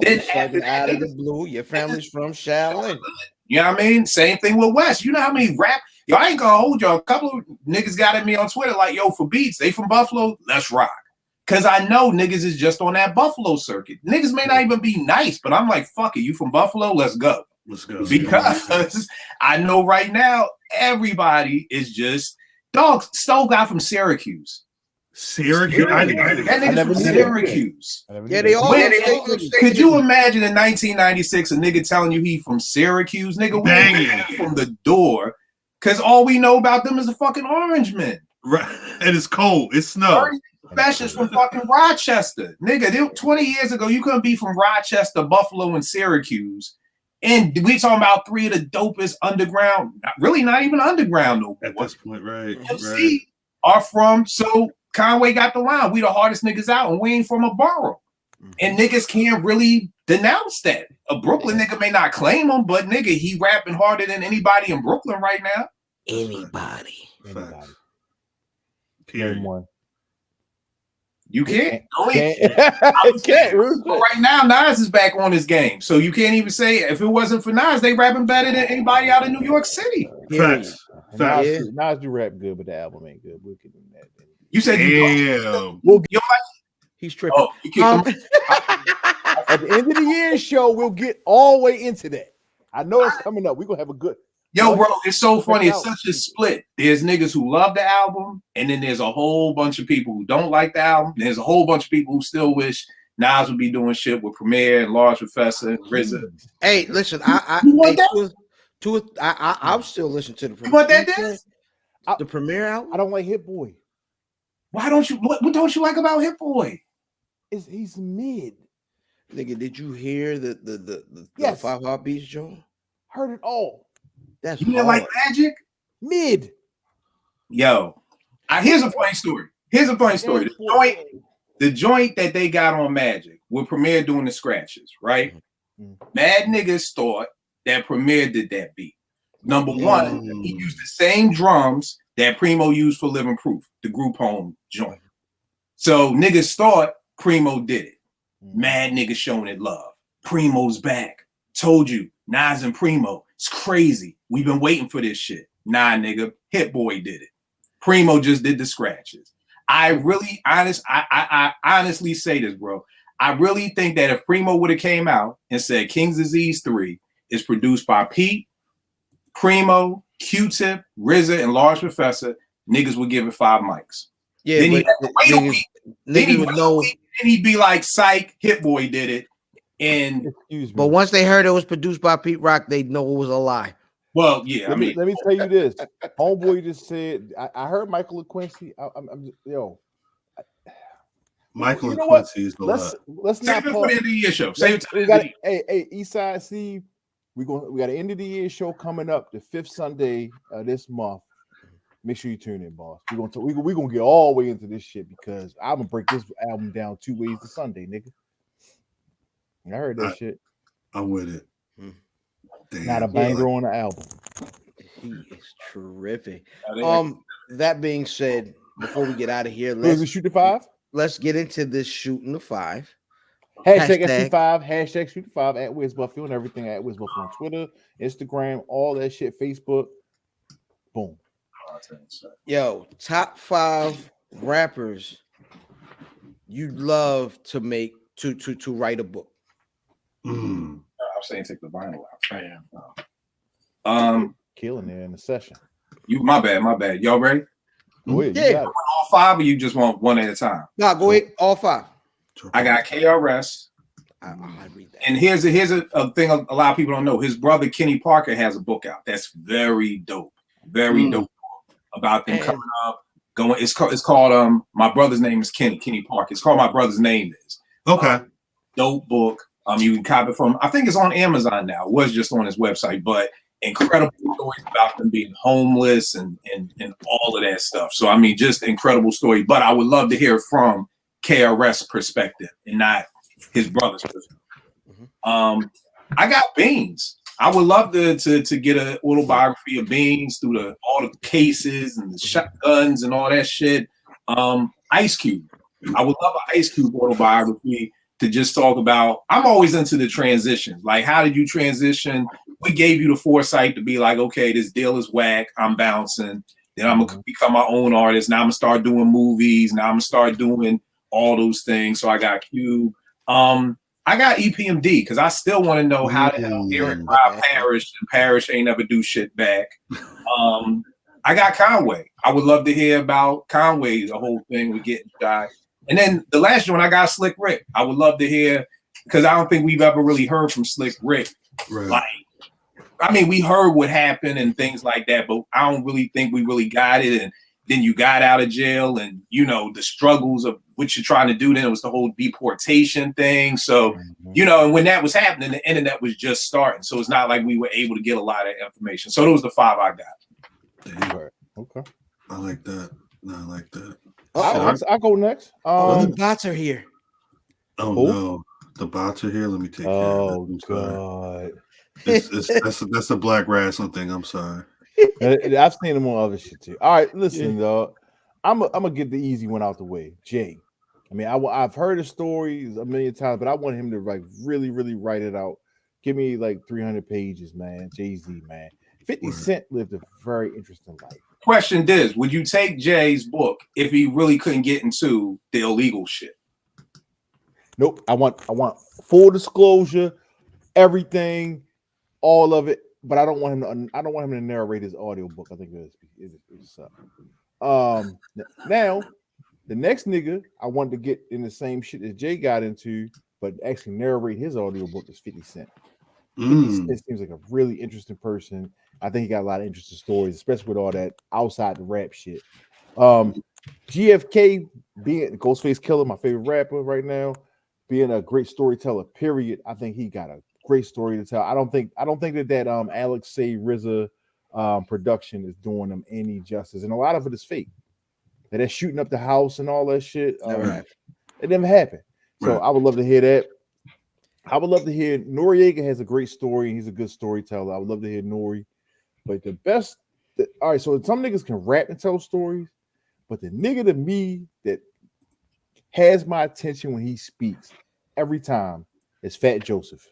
then after out of the blue, your family's from Shaolin. You know what I mean? Same thing with West. You know how many rap? Yo, I ain't gonna hold y'all. A couple of niggas got at me on Twitter like, yo, for beats, they from Buffalo, let's rock. Cause I know niggas is just on that Buffalo circuit. Niggas may not even be nice, but I'm like, fuck it, you from Buffalo? Let's go. Let's go. Because I know right now everybody is just dog. Stowe got from Syracuse. Syracuse. That nigga's from Syracuse. Yeah, they all. Could you imagine in 1996 a nigga telling you he from Syracuse? Nigga, we from the door. Cause all we know about them is the fucking Orange Men. Right. And it's cold. It's snow. Specials from fucking Rochester. Nigga, 20 years ago, you couldn't be from Rochester, Buffalo, and Syracuse. And we talking about three of the dopest underground, really not even underground no at this point, right? MC are from, so Conway got the line. We the hardest niggas out, and we ain't from a borough. And niggas can't really denounce that. A Brooklyn nigga may not claim him, but nigga, he rapping harder than anybody in Brooklyn right now. Anybody. Period. One. You can't. Can't. Right now, Nas is back on his game, so you can't even say if it wasn't for Nas, they rapping better than anybody out of New York City. Facts. Nas do rap good, but the album ain't good. We'll get him that. You said, he's tripping. At the end of the year show, we'll get all the way into that. I know it's coming up. We're gonna have a good. Yo, bro, it's so funny. It's such a split. There's niggas who love the album, and then there's a whole bunch of people who don't like the album. There's a whole bunch of people who still wish Nas would be doing shit with Premier and Large Professor and RZA. Hey, listen, I'll still listen to the Premier. You want that? The Premier album? I don't like Hit Boy. Why don't you? What don't you like about Hit Boy? He's mid. Nigga, did you hear the yes. 5 Heartbeats, Joe? Heard it all. That's you didn't like Magic? Mid. Yo, here's a funny story. The joint that they got on Magic with Premier doing the scratches, right? Mad niggas thought that Premier did that beat. Number one, he used the same drums that Primo used for Living Proof, the group home joint. So niggas thought Primo did it. Mad niggas showing it love. Primo's back. Told you, Nas and Primo. It's crazy. We've been waiting for this shit. Nah, nigga, Hit Boy did it. Primo just did the scratches. I honestly say this, bro. I really think that if Primo would have came out and said King's Disease 3 is produced by Pete, Primo, Q-Tip, RZA, and Large Professor, niggas would give it 5 mics. Yeah, then niggas he'd be like, psych, Hit Boy did it. And but once they heard it was produced by Pete Rock, they know it was a lie. Well, yeah. Let me tell you this. Homeboy just said, I heard Michael LaQuincy. Michael You and know what? Quincy is the Let's lot. Save not it for the pause. end of the year show. Save it to the We end got of the year. hey Eastside Steve. We got an end of the year show coming up the 5th Sunday this month. Make sure you tune in, boss. We're gonna get all the way into this shit because I'm gonna break this album down 2 ways to Sunday, nigga. I heard that shit. I'm with it. Damn. Not a banger on the album. He is terrific. Yeah, That being said, before we get out of here, Let's shoot the 5. let's get into this shooting the 5. Hashtag SC5, hashtag shoot the 5 at Wiz Buffy on everything at Wiz Buffy on Twitter, Instagram, all that shit, Facebook. Boom. Yo, top 5 rappers you'd love to make to write a book. I'm saying take the vinyl out. Killing there in the session. My bad. Y'all ready? Oh, yeah. Yeah. All 5, or you just want one at a time? No, go ahead. All 5. I got KRS. I'll read that. And here's a thing a lot of people don't know. His brother Kenny Parker has a book out that's very dope, dope about them coming up. It's called My Brother's Name is Kenny Parker. It's called My Brother's Name Is. Okay. Dope book. You can copy it from. I think it's on Amazon now. It was just on his website, but incredible stories about them being homeless and all of that stuff. So I mean, just incredible story. But I would love to hear from KRS perspective and not his brother's perspective. I got Beans. I would love to get an autobiography of Beans through all the cases and the shotguns and all that shit. Ice Cube. I would love an Ice Cube autobiography to just talk about. I'm always into the transitions. Like, how did you transition? We gave you the foresight to be like, okay, this deal is whack. I'm bouncing. Then I'm gonna become my own artist. Now I'm gonna start doing movies. Now I'm gonna start doing all those things. So I got Cube. I got EPMD because I still want to know how the hell Eric robbed Parrish and Parrish ain't never do shit back. I got Conway. I would love to hear about Conway, the whole thing with getting shot. And then the last one, I got Slick Rick. I would love to hear, because I don't think we've ever really heard from Slick Rick. Right. Like, I mean, we heard what happened and things like that, but I don't really think we really got it. And then you got out of jail and, you know, the struggles of what you're trying to do. Then it was the whole deportation thing. So, you know, and when that was happening, the internet was just starting. So it's not like we were able to get a lot of information. So those are the 5 I got. Okay. I like that. No, I like that. I'll go next. The bots are here. Oh no, the bots are here. Let me take care of it. God. That's a black wrestling thing. I'm sorry. I've seen them on other shit too. All right, listen, dog. I'm gonna get the easy one out the way. Jay. I mean, I've heard the stories a million times, but I want him to like really write it out. Give me like 300 pages, man. Jay-Z, man. 50 Cent lived a very interesting life. Question is, would you take Jay's book if he really couldn't get into the illegal shit? Nope. I want full disclosure, everything, all of it. But I don't want him to narrate his audio book. I think it's now the next nigga I wanted to get in the same shit that Jay got into, but actually narrate his audio book is 50 Cent. 50 Cent seems like a really interesting person. I think he got a lot of interesting stories, especially with all that outside the rap shit. GFK being Ghostface Killer, my favorite rapper right now, being a great storyteller. Period. I think he got a great story to tell. I don't think that Alex Say RZA production is doing them any justice, and a lot of it is fake. That shooting up the house and all that shit. It never happened. So I would love to hear that. I would love to hear Noriega has a great story. He's a good storyteller. I would love to hear Nori. But the best, all right, so some niggas can rap and tell stories, but the nigga to me that has my attention when he speaks every time is Fat Joseph.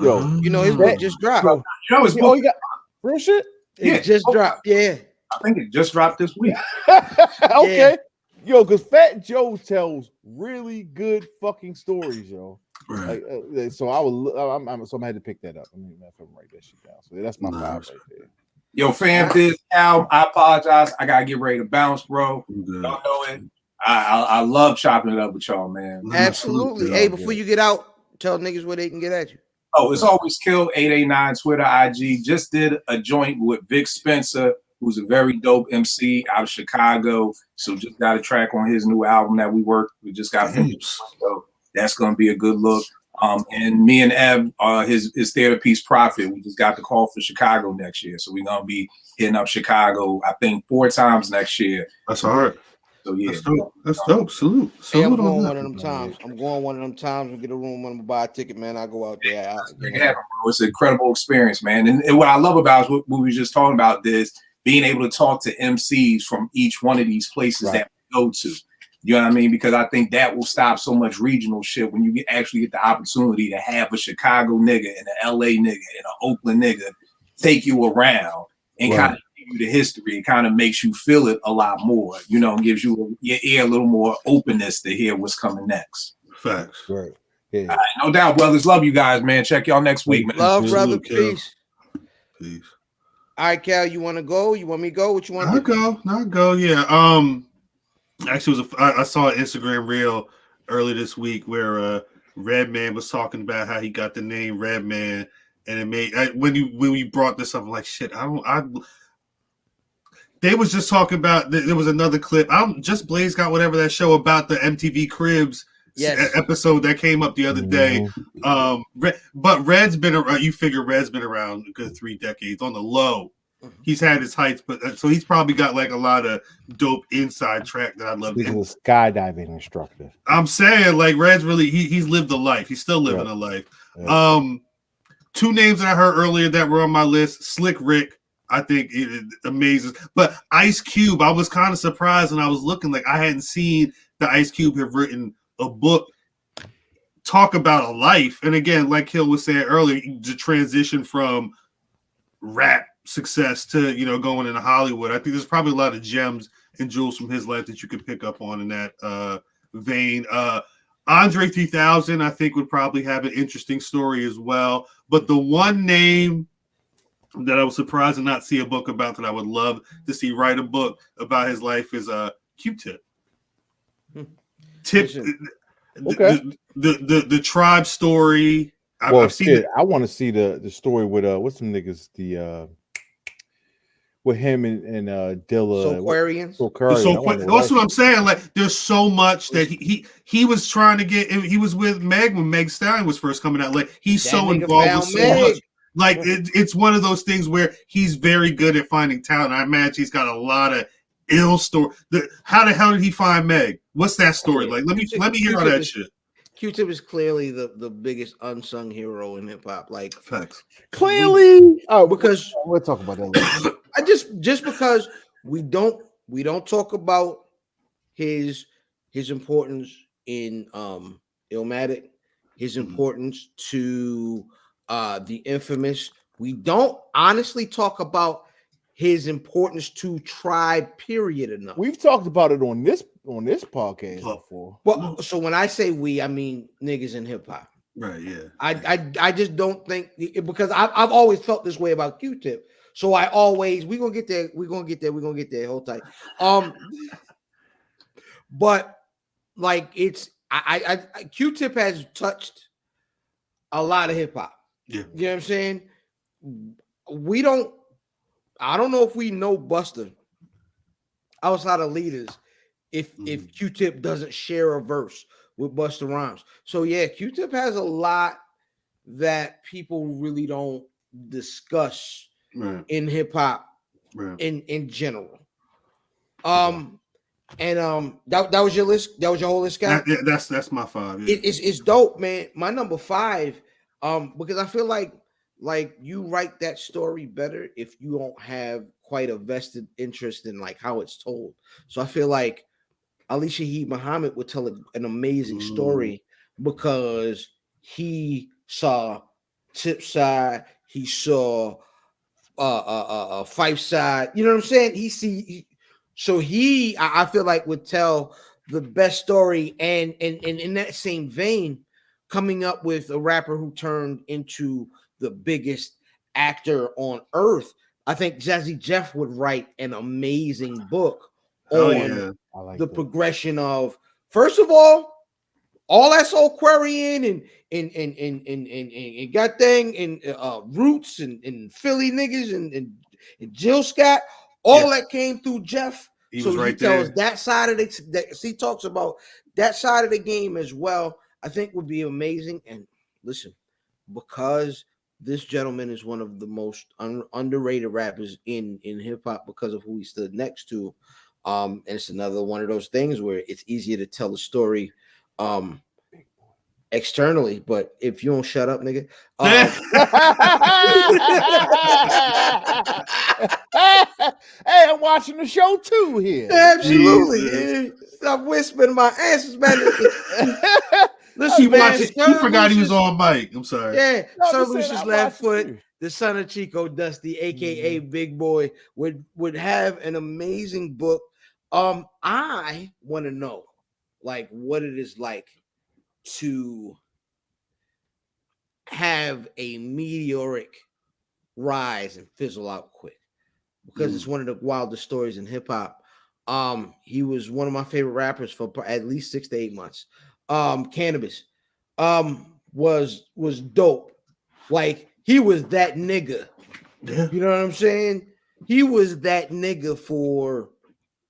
Yo, you know his book just dropped. You know his book? He got real shit? It just dropped. Yeah. I think it just dropped this week. Okay. Yeah. Yo, because Fat Joe tells really good fucking stories, yo. Right. So I'm gonna have to pick that up. I mean, if I write that shit down. So that's my 5 right there. Yo, fam, this album, I apologize. I gotta get ready to bounce, bro. Y'all know it. I love chopping it up with y'all, man. Absolutely. Hey, before you get out, tell niggas where they can get at you. Oh, it's always Kill 889 Twitter, IG. Just did a joint with Vic Spencer who's a very dope MC out of Chicago. So just got a track on his new album that we just got finished. So that's gonna be a good look. And me and Ev, his therapist Prophet, we just got the call for Chicago next year. So we're gonna be hitting up Chicago, I think 4 times next year. That's hard. So yeah. That's dope. Salute. Hey, I'm Salute going on one that. of them times. I'm going one of them times. We get a room when I buy a ticket, man. I go out there. It's an incredible experience, man. And what I love about is what we were just talking about, this being able to talk to MCs from each one of these places that we go to. You know what I mean? Because I think that will stop so much regional shit when you actually get the opportunity to have a Chicago nigga and an LA nigga and an Oakland nigga take you around and kind of give you the history. It kind of makes you feel it a lot more, you know, and gives you your ear a little more openness to hear what's coming next. Facts. Right. Yeah. All right, no doubt, brothers. Love you guys, man. Check y'all next week, man. Love, brother. Peace. Peace. All right, Cal, you want to go? You want me to go? What you want to do? I'll go. Yeah. Actually, I saw an Instagram reel earlier this week where Redman was talking about how he got the name Redman, and it made when we brought this up, I'm like, shit. They was just talking about. There was another clip. Just Blaze got whatever that show about the MTV Cribs episode that came up the other day. But Red's been around. You figure Red's been around a good 3 decades on the low. He's had his heights, but so he's probably got like a lot of dope inside track that I love. He's a skydiving instructor. I'm saying, like, Red's really he's lived a life. He's still living a life. Yeah. 2 names that I heard earlier that were on my list: Slick Rick, I think it amazing. But Ice Cube, I was kind of surprised when I was looking, like I hadn't seen the Ice Cube have written a book talk about a life. And again, like Hill was saying earlier, the transition from rap success to, you know, going into Hollywood. I think there's probably a lot of gems and jewels from his life that you could pick up on in that vein. Andre 3000, I think, would probably have an interesting story as well. But the one name that I was surprised to not see a book about that I would love to see write a book about his life is Q-Tip. Tip, the tribe story. I've seen it. I want to see the story with what's some niggas with him and Dilla. Soulquarians. That's what I'm saying. Like, there's so much that he was trying to get. He was with Meg when Meg Stallion was first coming out. Like, he's that so involved with so much. Like, it's one of those things where he's very good at finding talent. I imagine he's got a lot of ill story. How the hell did he find Meg? What's that story like? Let me hear all that shit. Q-Tip is clearly the biggest unsung hero in hip hop. Like, facts. Clearly, because we'll talk about that later. I just because we don't talk about his importance in Illmatic, his importance to the Infamous. We don't honestly talk about his importance to Tribe, period, enough. We've talked about it on this podcast before. Well, so when I say we, I mean niggas in hip hop. Right, yeah. I just don't think, because I've always felt this way about Q-Tip. So we're gonna get there. Hold tight. But like, it's Q-Tip has touched a lot of hip hop. Yeah. You know what I'm saying? I don't know if we know Busta outside of Leaders if Q-Tip doesn't share a verse with Busta Rhymes. So yeah, Q-Tip has a lot that people really don't discuss in hip hop in general. That was your list. That was your whole list, guy. That's my 5. Yeah. It's dope, man. My number 5, because I feel like you write that story better if you don't have quite a vested interest in like how it's told. So I feel like Ali Shaheed Muhammad would tell an amazing story because he saw Tip side, he saw Fife side. You know what I'm saying? I feel like would tell the best story, and in that same vein, coming up with a rapper who turned into the biggest actor on earth. I think Jazzy Jeff would write an amazing book on the progression of, first of all that Soulquarian and got thing and Roots and Philly niggas and Jill Scott, All that came through Jeff. He so was right he tells there. that side of he talks about that side of the game as well. I think would be amazing. And listen, because this gentleman is one of the most underrated rappers in hip hop because of who he stood next to. And it's another one of those things where it's easier to tell the story externally, but if you don't shut up, nigga. Hey, I'm watching the show too here. Absolutely. Stop whispering my answers, man. Listen, He forgot he was on mic. I'm sorry. Yeah, No, Sir I'm just saying, Lucius I'm Left watching Foot, too. the son of Chico Dusty, aka Big Boy, would have an amazing book. I want to know, like, what it is like to have a meteoric rise and fizzle out quick, because it's one of the wildest stories in hip hop. He was one of my favorite rappers for at least 6 to 8 months. Cannabis was dope. Like, he was that nigga. Yeah. You know what I'm saying? He was that nigga for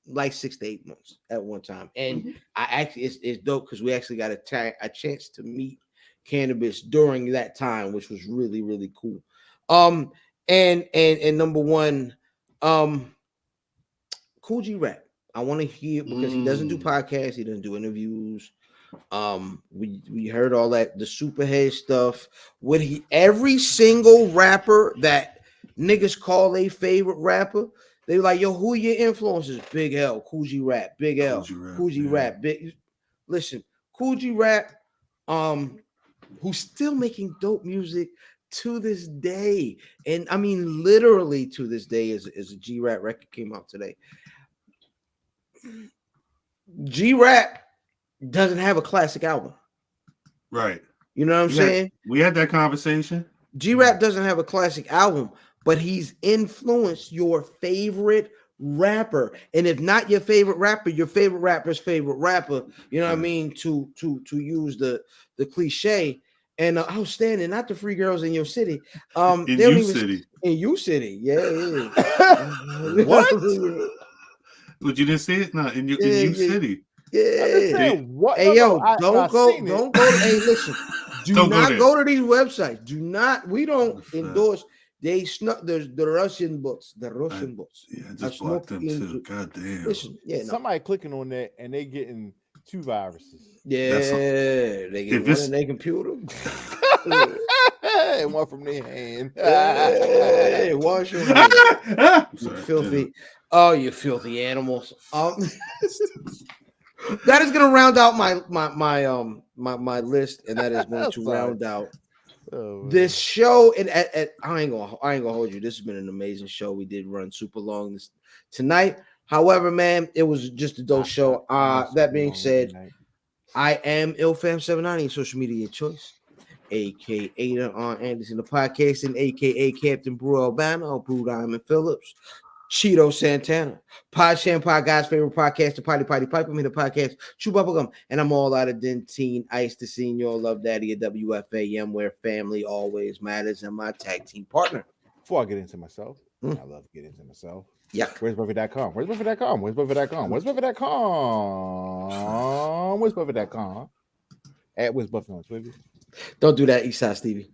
like 6 to 8 months at one time. And I actually, it's dope because we actually got a chance to meet Cannabis during that time, which was really, really cool. And number one, Cool G Rap. I want to hear, because he doesn't do podcasts, he doesn't do interviews. We heard all that, the superhead stuff. Would he, every single rapper that niggas call a favorite rapper, they like, yo, who are your influences? Big L, Cool G Rap, Big L, Cool G Rap, Big. Listen, Cool G Rap, who's still making dope music to this day, and I mean literally to this day, as a G Rap record came out today. G Rap doesn't have a classic album. Right. You know what I'm saying? We had that conversation. G Rap doesn't have a classic album, but he's influenced your favorite rapper. And if not your favorite rapper's favorite rapper, you know what I mean? To use the cliche. And outstanding, not the free girls in your city. In you city. In you city, yeah. What? But you didn't say it? No, in you city. Yeah. What? Hey, No, yo, don't go. Hey, listen. Do not go to these websites. We don't endorse. They snuck the Russian books. The Russian books. Yeah, I just blocked them too. God damn. Listen, somebody clicking on that and they getting 2 viruses. Yeah, they get one in their computer. And one from their hand. Hey, wash your hands. You filthy. Oh, you filthy animals. That is gonna round out my list, and that is going to round out this show. And I ain't gonna hold you. This has been an amazing show. We did run super long tonight. However, man, it was just a dope show. That being said, I am IlFam790 social media choice, aka Anderson the podcasting, aka Captain Brew Albano, Brew Diamond Phillips, Cheeto Santana, Pod God's favorite podcast, the Potty Pipe. I'm in the podcast, Chew Bubblegum, and I'm all out of Dentine, Ice the Senior, Love Daddy, a WFAM, where family always matters, and my tag team partner. Before I get into myself, I love to get into myself. Yeah. Where's Buffy.com? Where's Buffy.com? Where's Buffy.com? Where's Buffy.com? Where's Buffy.com? At Where's Buffy on Twitter. Don't do that, Eastside Stevie.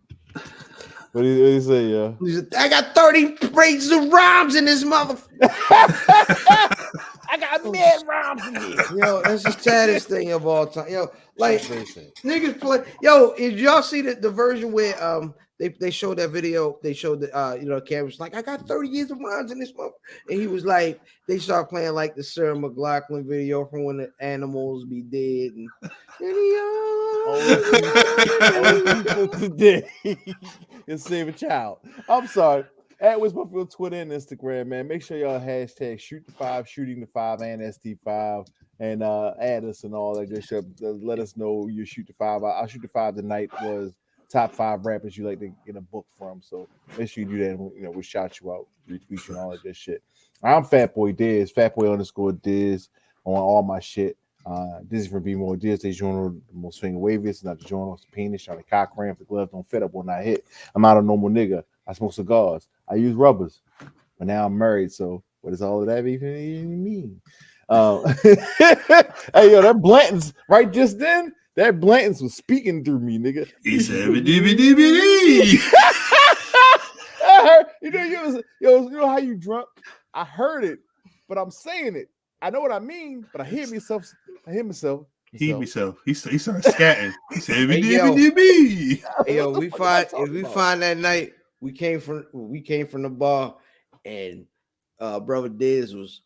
What do you say, yo? I got 30 phrases of rhymes in this motherfucker. I got mad rhymes in this. Yo, that's the saddest thing of all time. Yo, like niggas play. Yo, did y'all see the version where they showed that video? They showed the cameras like, I got 30 years of rhymes in this motherfucker, and he was like, they started playing like the Sarah McLachlan video from When the Animals Be Dead and people today. And save a child. I'm sorry. At Wiz Buffy on Twitter and Instagram, man. Make sure y'all hashtag shoot the 5, shooting the 5, and ST5, and add us and all that good stuff. Let us know you shoot the 5. I'll shoot the 5 tonight was top 5 rappers you like to get a book from. So make sure you do that. And, we'll shout you out, retweet you and all that good shit. I'm Fatboy Diz, Fatboy_Diz on all my shit. This is from Be More Diz. They journal the most finger waviest, not the journal, the penis, trying to cock ram, the gloves don't fit up when I hit. I'm not a normal nigga. I smoke cigars. I use rubbers, but now I'm married, so What does all of that even mean? Hey, yo, that Blanton's right just then. That Blanton's was speaking through me, nigga. He said, "DVD." I heard, you know how you drunk? I heard it, but I'm saying it. I know what I mean, but I hear myself. He started scatting. He said, Hey, yo. "DVD." Hey, yo, What the we fuck find y'all if we talking find that night we came from the bar and brother Diz was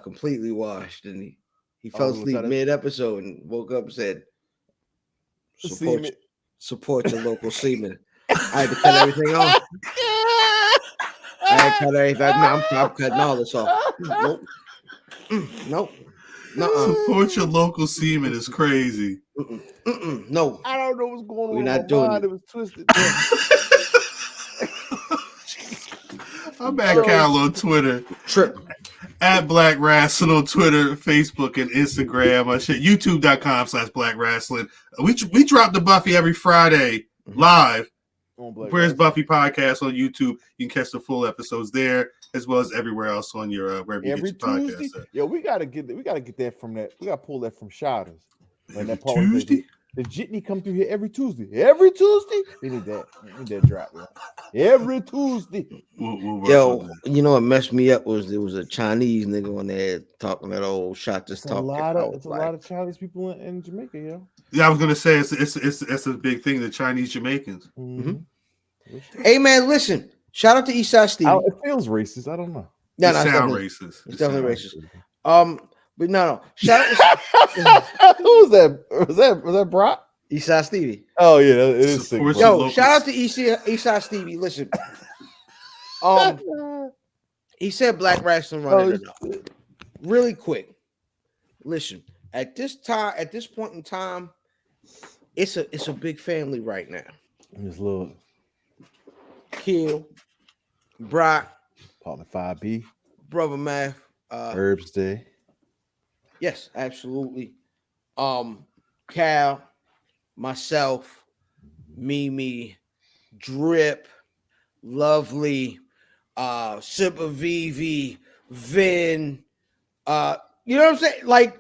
completely washed and he fell Oh, was asleep that a- mid episode and woke up and said Semen. support your local seaman. I had to cut everything off. I had to cut everything. No, I'm cutting all this off. Nope. Nope. Nuh-uh. Support your local seaman is crazy. No. I don't know what's going on We're in not my doing mind. it. It was twisted. I'm at Cal on Twitter. Trip. At Black Wrestling on Twitter, Facebook, and Instagram. YouTube.com/Black Wrestling. We drop the Buffy every Friday live. Where's Buffy podcast on YouTube? You can catch the full episodes there, as well as everywhere else on your wherever you Every get your Tuesday, podcast. yo, we gotta get that from that. We gotta pull that from Shouters. When Every that part was like, Tuesday? the Jitney come through here every Tuesday. Every Tuesday, we need that. We need that drop, yo. Every Tuesday. We'll work Yo, on that. you know what messed me up was there was a Chinese nigga on there talking that old shot just It's a talking. lot of Chinese people in Jamaica, yo. Yeah, I was gonna say it's a big thing. The Chinese Jamaicans. Mhm. Hey man, listen. Shout out to Eastside Steve. It feels racist. I don't know. No, It no, it's sound definitely, racist. it's It definitely sound racist. But no. Shout out Who was that? Was that Brock? to Eastside Stevie. Oh yeah, it is sick. Support bro. your Yo, local- shout out to Eastside Stevie. Listen. He said Black Wrestling running it up. Really quick. Listen, at this point in time, it's a big family right now. Just look, Kill, Brock, partner 5B, Brother Math, Herbs Day. yes, absolutely. Cal, myself, Mimi, Drip, Lovely, Sipper VV, Vin, you know what I'm saying? Like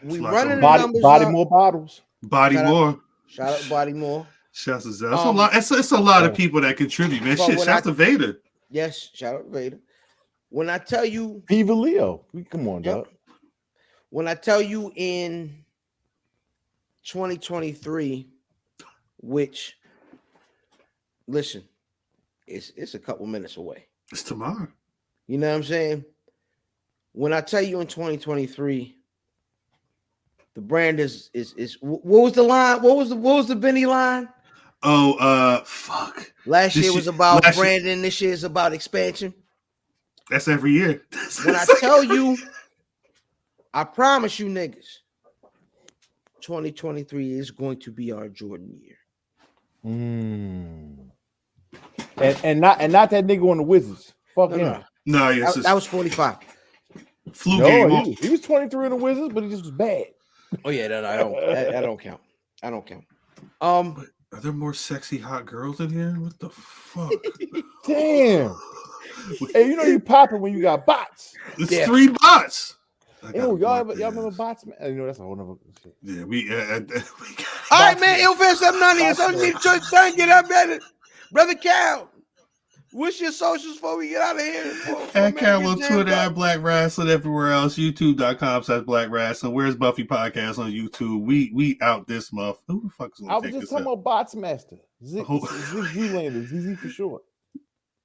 we like running the Body numbers up. more bottles. Body Shout out- more. Shout out Body More. Shouts to Zell. That's a lot. It's a lot of people that contribute, man. But Shit, when shouts to Vader. Yes, shout out Vader. When I tell you, Viva Leo. Come on, Yep. dog. when I tell you in 2023, which listen, it's a couple minutes away. It's tomorrow. You know what I'm saying? When I tell you in 2023, the brand is what was the line? What was the Benny line? Oh, fuck. Last This year shit- was about last year- branding. This year is about expansion. That's every year. When I tell you, I promise you niggas, 2023 is going to be our Jordan year. And not that nigga on the Wizards. Fuck No, him. no. No, yes, That was 45. flu game. No, he was 23 in the Wizards, but he just was bad. Oh yeah, no, I don't. I don't count. I don't count. Are there more sexy hot girls in here? What the fuck? Damn. Hey, you know you popping when you got bots. It's Yeah. 3 bots. I gotta Yo, block y'all remember this. bots, man? You know that's a whole nother shit. Yeah, we got All right, man. Illfest 790. It's only me to try and get up at it. Brother Cal, what's your socials before we get out of here? at Cal on Twitter, at Black Wrestling, everywhere else. YouTube.com/Black Wrestling. Where's Buffy Podcast on YouTube? We out this month. Who the fuck is I gonna was take just this talking out? about bots master. Zig Oh. Zoolander, ZZ for short.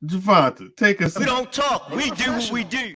Javante, take us We out. don't talk. We do what we do.